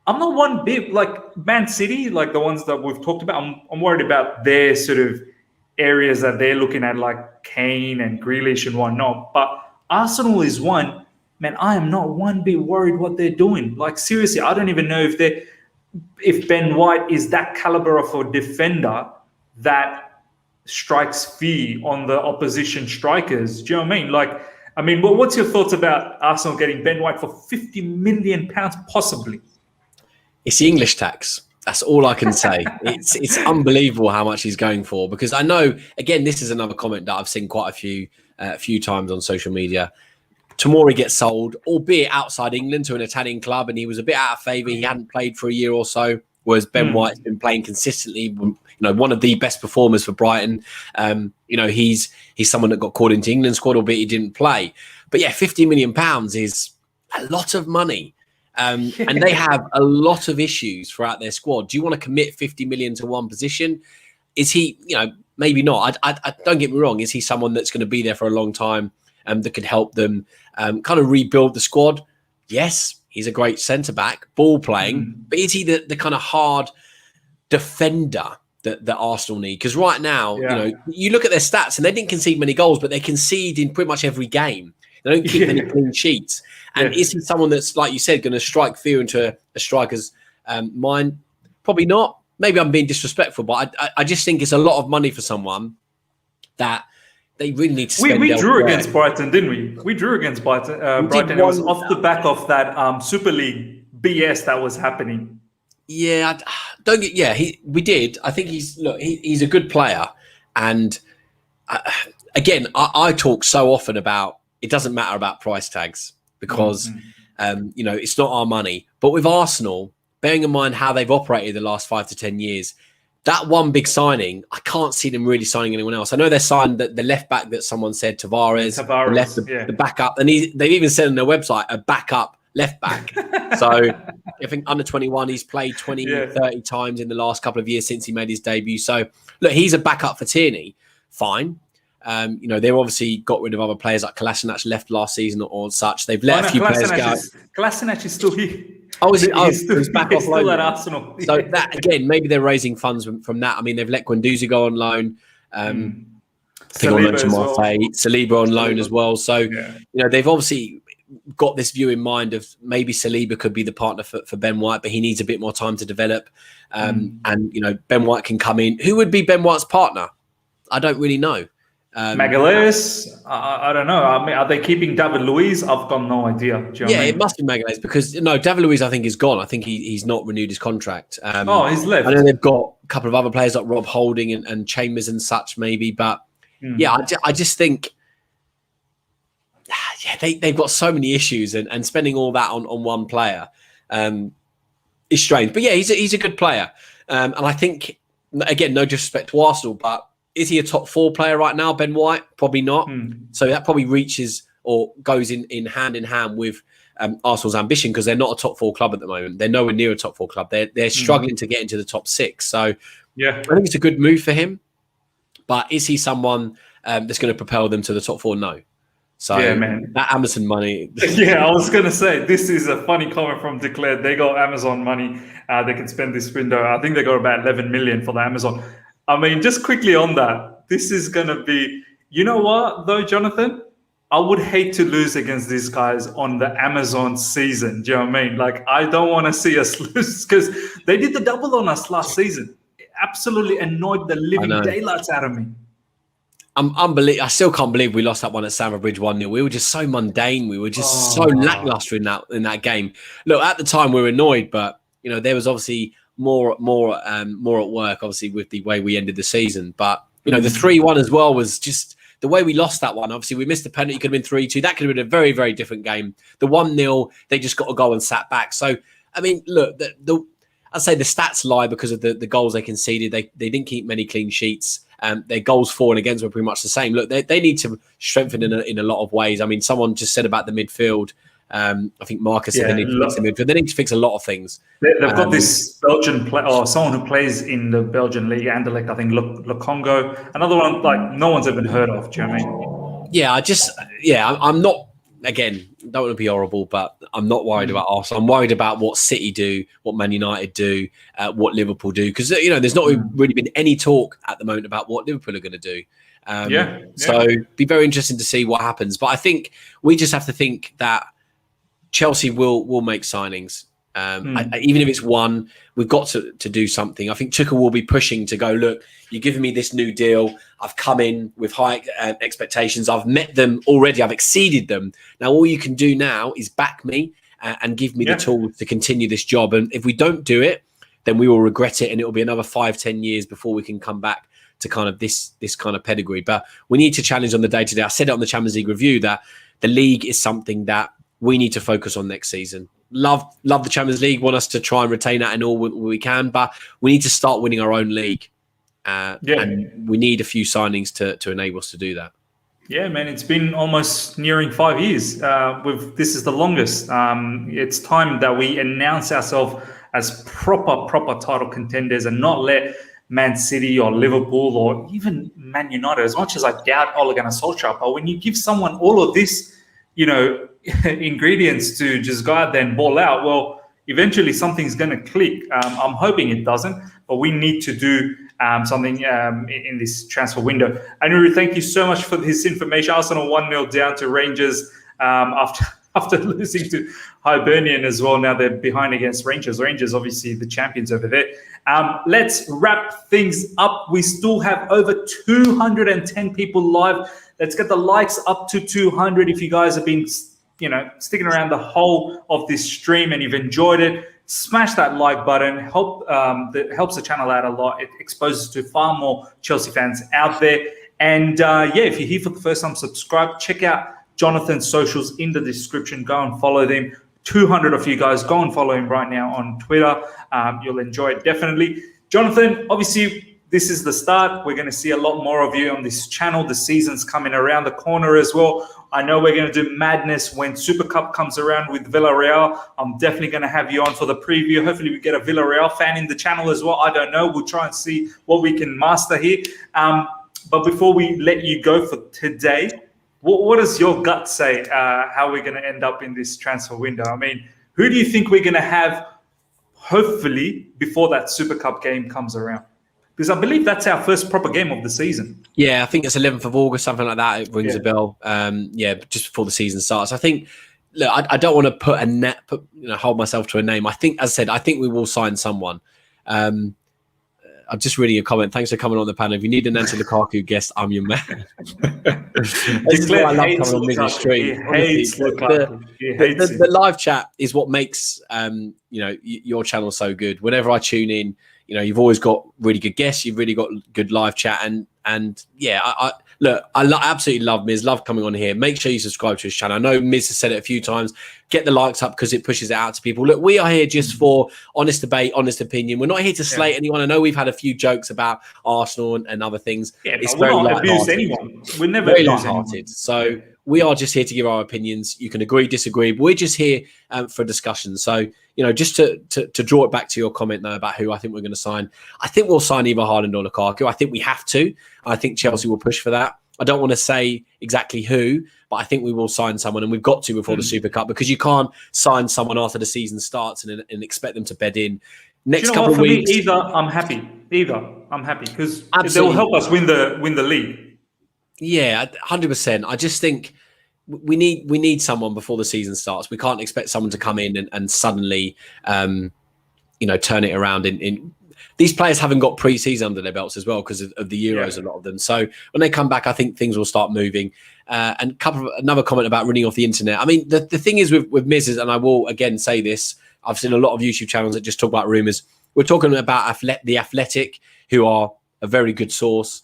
I'm not one bit like Man City, like the ones that we've talked about. I'm worried about their sort of areas that they're looking at, like Kane and Grealish and whatnot. But Arsenal is one, man, I am not one bit worried what they're doing. Like, seriously, I don't even know if Ben White is that caliber of a defender that strikes fear on the opposition strikers. Do you know what I mean? What's your thoughts about Arsenal getting Ben White for £50 million possibly? It's the English tax. That's all I can say. It's unbelievable how much he's going for, because I know, again, this is another comment that I've seen quite a few times on social media. Tomori gets sold, albeit outside England, to an Italian club, and he was a bit out of favour. He hadn't played for a year or so, whereas Ben White's been playing consistently. One of the best performers for Brighton. He's someone that got called into England squad, albeit he didn't play. But yeah, £50 million is a lot of money. And they have a lot of issues throughout their squad. Do you want to commit 50 million to one position? Is he, maybe not. I don't get me wrong. Is he someone that's going to be there for a long time that could help them kind of rebuild the squad? Yes, he's a great centre-back, ball playing. But is he the kind of hard defender that Arsenal need? Because right now, you look at their stats and they didn't concede many goals, but they concede in pretty much every game. They don't keep any clean sheets. And is he someone that's, like you said, going to strike fear into a striker's mind? Probably not. Maybe I'm being disrespectful, but I just think it's a lot of money for someone that they really need to spend. We drew against Brighton, didn't we? We drew against Brighton. It was off the back of that Super League BS that was happening. Yeah, we did. I think he's a good player. And again, I talk so often about, it doesn't matter about price tags, because It's not our money. But with Arsenal, bearing in mind how they've operated the last 5 to 10 years, that one big signing, I can't see them really signing anyone else. I know they signed the left back that someone said, Tavares, the backup, and they've even said on their website a backup left back. So I think under 21, he's played 20, 30 times in the last couple of years since he made his debut. So look, he's a backup for Tierney. Fine. They've obviously got rid of other players like Kolasinac left last season or such. They've let a few players go. Kolasinac is still here. Oh, he's back off loan. Still at Arsenal. So that again, maybe they're raising funds from that. I mean, they've let Guendouzi go on loan. Saliba on loan as well. So they've obviously got this view in mind of maybe Saliba could be the partner for Ben White, but he needs a bit more time to develop. And Ben White can come in. Who would be Ben White's partner? I don't really know. Magalhaes, I don't know. I mean, are they keeping David Luiz? I've got no idea. It must be Magalhaes because David Luiz I think is gone. I think he's not renewed his contract. He's left. I know they've got a couple of other players like Rob Holding and Chambers and such maybe, but I just think they've got so many issues and spending all that on one player is strange. But he's a good player, and I think again, no disrespect to Arsenal, but is he a top 4 player right now, Ben White? Probably not. So that probably reaches or goes in hand with Arsenal's ambition because they're not a top 4 club at the moment. They're nowhere near a top 4 club. They're struggling to get into the top 6. So I think it's a good move for him. But is he someone that's going to propel them to the top 4? No. So man. That Amazon money. I was going to say, this is a funny comment from Declared. They got Amazon money. They can spend this window. I think they got about 11 million for the Amazon. I mean, just quickly on that, this is going to be, you know what, though, Jonathan? I would hate to lose against these guys on the Amazon season. Do you know what I mean? Like, I don't want to see us lose because they did the double on us last season. It absolutely annoyed the living daylights out of me. I still can't believe we lost that one at Stamford Bridge 1-0. We were just so mundane. We were just so lackluster in that game. Look, at the time we were annoyed, but there was obviously more at work, obviously, with the way we ended the season. But the 3-1 as well was just the way we lost that one. Obviously, we missed the penalty. It could have been 3-2. That could have been a very, very different game. The 1-0, they just got a goal and sat back. So, I mean, look, I'd say the stats lie because of the goals they conceded. They didn't keep many clean sheets. Their goals for and against were pretty much the same. Look, they need to strengthen in a lot of ways. I mean, someone just said about the midfield. I think Marcus said they need to fix the midfield. They need to fix a lot of things. They've got this Belgian player, or someone who plays in the Belgian league, Anderlecht, I think, Lukongo. Another one like no one's ever heard of. Do you know what I mean? I'm not, again, don't want to be horrible, but I'm not worried about Arsenal. I'm worried about what City do, what Man United do, what Liverpool do. Because, there's not really been any talk at the moment about what Liverpool are going to do. So be very interesting to see what happens. But I think we just have to think that Chelsea will make signings. Even if it's one, we've got to do something. I think Tuchel will be pushing to go, look, you're giving me this new deal. I've come in with high expectations. I've met them already. I've exceeded them. Now, all you can do now is back me and give me the tools to continue this job. And if we don't do it, then we will regret it. And it will be another 5-10 years before we can come back to kind of this kind of pedigree. But we need to challenge on the day-to-day. I said it on the Champions League review that the league is something that we need to focus on next season. Love the Champions League, want us to try and retain that in all we can, but we need to start winning our own league. And we need a few signings to enable us to do that. Yeah, man, it's been almost nearing 5 years. This is the longest. It's time that we announce ourselves as proper title contenders and not let Man City or Liverpool or even Man United, as much as I doubt Ole Gunnar Solskjaer, but when you give someone all of this, ingredients to just go out there and ball out, well, eventually something's going to click. I'm hoping it doesn't, but we need to do something in this transfer window. Anuru, thank you so much for this information. Arsenal 1-0 down to Rangers after losing to Hibernian as well. Now they're behind against Rangers. Rangers, obviously, the champions over there. Let's wrap things up. We still have over 210 people live. Let's get the likes up to 200. If you guys have been, sticking around the whole of this stream and you've enjoyed it, smash that like button. That helps the channel out a lot. It exposes to far more Chelsea fans out there. And if you're here for the first time, subscribe. Check out Jonathan's socials in the description. Go and follow them. 200 of you guys. Go and follow him right now on Twitter. You'll enjoy it definitely. Jonathan, obviously, this is the start. We're going to see a lot more of you on this channel. The season's coming around the corner as well. I know we're going to do madness when Super Cup comes around with Villarreal. I'm definitely going to have you on for the preview. Hopefully we get a Villarreal fan in the channel as well. I don't know. We'll try and see what we can master here. But before we let you go for today, what does your gut say how we're going to end up in this transfer window? I mean, who do you think we're going to have, hopefully, before that Super Cup game comes around? Because I believe that's our first proper game of the season. Yeah, I think it's 11th of August, something like that. It rings a bell. Just before the season starts. I think, look, I don't want to hold myself to a name. I think, as I said, I think we will sign someone. I'm just reading a comment. Thanks for coming on the panel. If you need an Nancy Lukaku guest, I'm your man. This is why I love coming on Mizzy's stream. The live chat is what makes your channel so good. Whenever I tune in, you've always got really good guests. You've really got good live chat, and I absolutely love Miz. Love coming on here. Make sure you subscribe to his channel. I know Miz has said it a few times. Get the likes up because it pushes it out to people. Look, we are here just for honest debate, honest opinion. We're not here to slate anyone. I know we've had a few jokes about Arsenal and other things. Yeah, it's very light-hearted. Anyone. We're never very light-hearted. So we are just here to give our opinions. You can agree, disagree. But we're just here for discussion. So, just to draw it back to your comment though about who I think we're going to sign. I think we'll sign either Haaland or Lukaku. I think we have to. I think Chelsea will push for that. I don't want to say exactly who, but I think we will sign someone, and we've got to before the Super Cup, because you can't sign someone after the season starts and expect them to bed in. Next couple of weeks. Either I'm happy because they will help us win the league. Yeah, 100%. I just think we need someone before the season starts. We can't expect someone to come in and suddenly, turn it around. These players haven't got pre-season under their belts as well because of the Euros, a lot of them. So when they come back, I think things will start moving. And another comment about running off the internet. I mean, the thing is with Miz, and I will again say this, I've seen a lot of YouTube channels that just talk about rumours. We're talking about The Athletic, who are a very good source.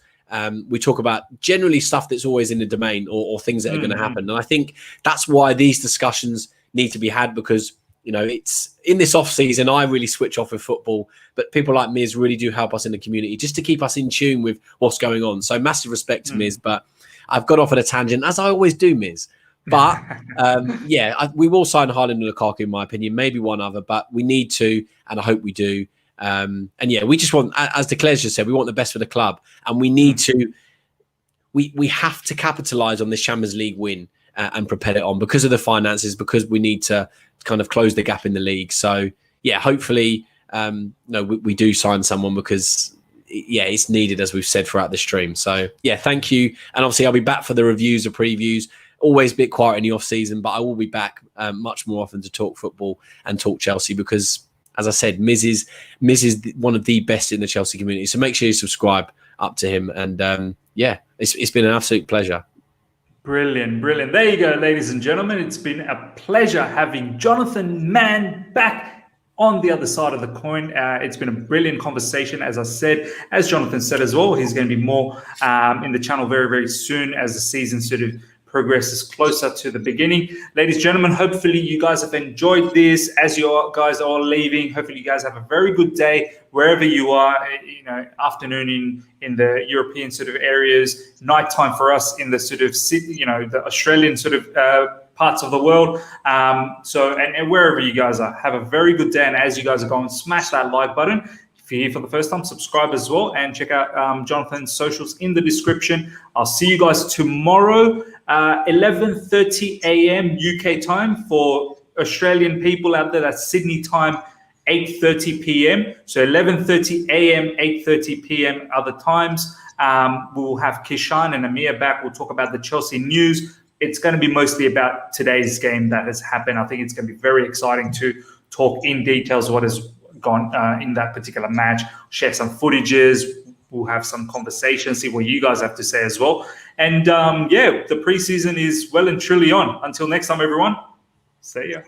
We talk about generally stuff that's always in the domain or things that are going to happen. And I think that's why these discussions need to be had, because it's in this off season, I really switch off with football, but people like Miz really do help us in the community just to keep us in tune with what's going on. So massive respect to Miz, but I've got off at a tangent, as I always do, Miz. But we will sign Haaland and Lukaku, in my opinion, maybe one other, but we need to, and I hope we do. We just want, as Declare's just said, we want the best for the club, and we need to, we have to capitalise on this Champions League win and propel it on because of the finances, because we need to kind of close the gap in the league. So hopefully, we do sign someone, because it's needed, as we've said throughout the stream. So thank you. And obviously I'll be back for the reviews or previews. Always a bit quiet in the off season, but I will be back much more often to talk football and talk Chelsea, because as I said, Miz is one of the best in the Chelsea community. So make sure you subscribe up to him. And it's been an absolute pleasure. Brilliant. There you go, ladies and gentlemen. It's been a pleasure having Johnathan Mann back on the other side of the coin. It's been a brilliant conversation, as I said. As Jonathan said as well, he's going to be more in the channel very, very soon as the season sort of progresses closer to the beginning. Ladies and gentlemen, hopefully you guys have enjoyed this. As you guys are leaving, hopefully you guys have a very good day wherever you are, afternoon in the European sort of areas, nighttime for us in the sort of, the Australian sort of parts of the world. And wherever you guys are, have a very good day. And as you guys are going, smash that like button. If you're here for the first time, subscribe as well, and check out Jonathan's socials in the description. I'll see you guys tomorrow, 11:30 a.m. UK time. For Australian people out there, that's Sydney time, 8:30 p.m. So 11:30 a.m., 8:30 p.m. other times. We'll have Kishan and Amir back. We'll talk about the Chelsea news. It's going to be mostly about today's game that has happened. I think it's going to be very exciting to talk in details what has gone in that particular match, share some footages. We'll have some conversations, see what you guys have to say as well. And the preseason is well and truly on. Until next time, everyone. See ya.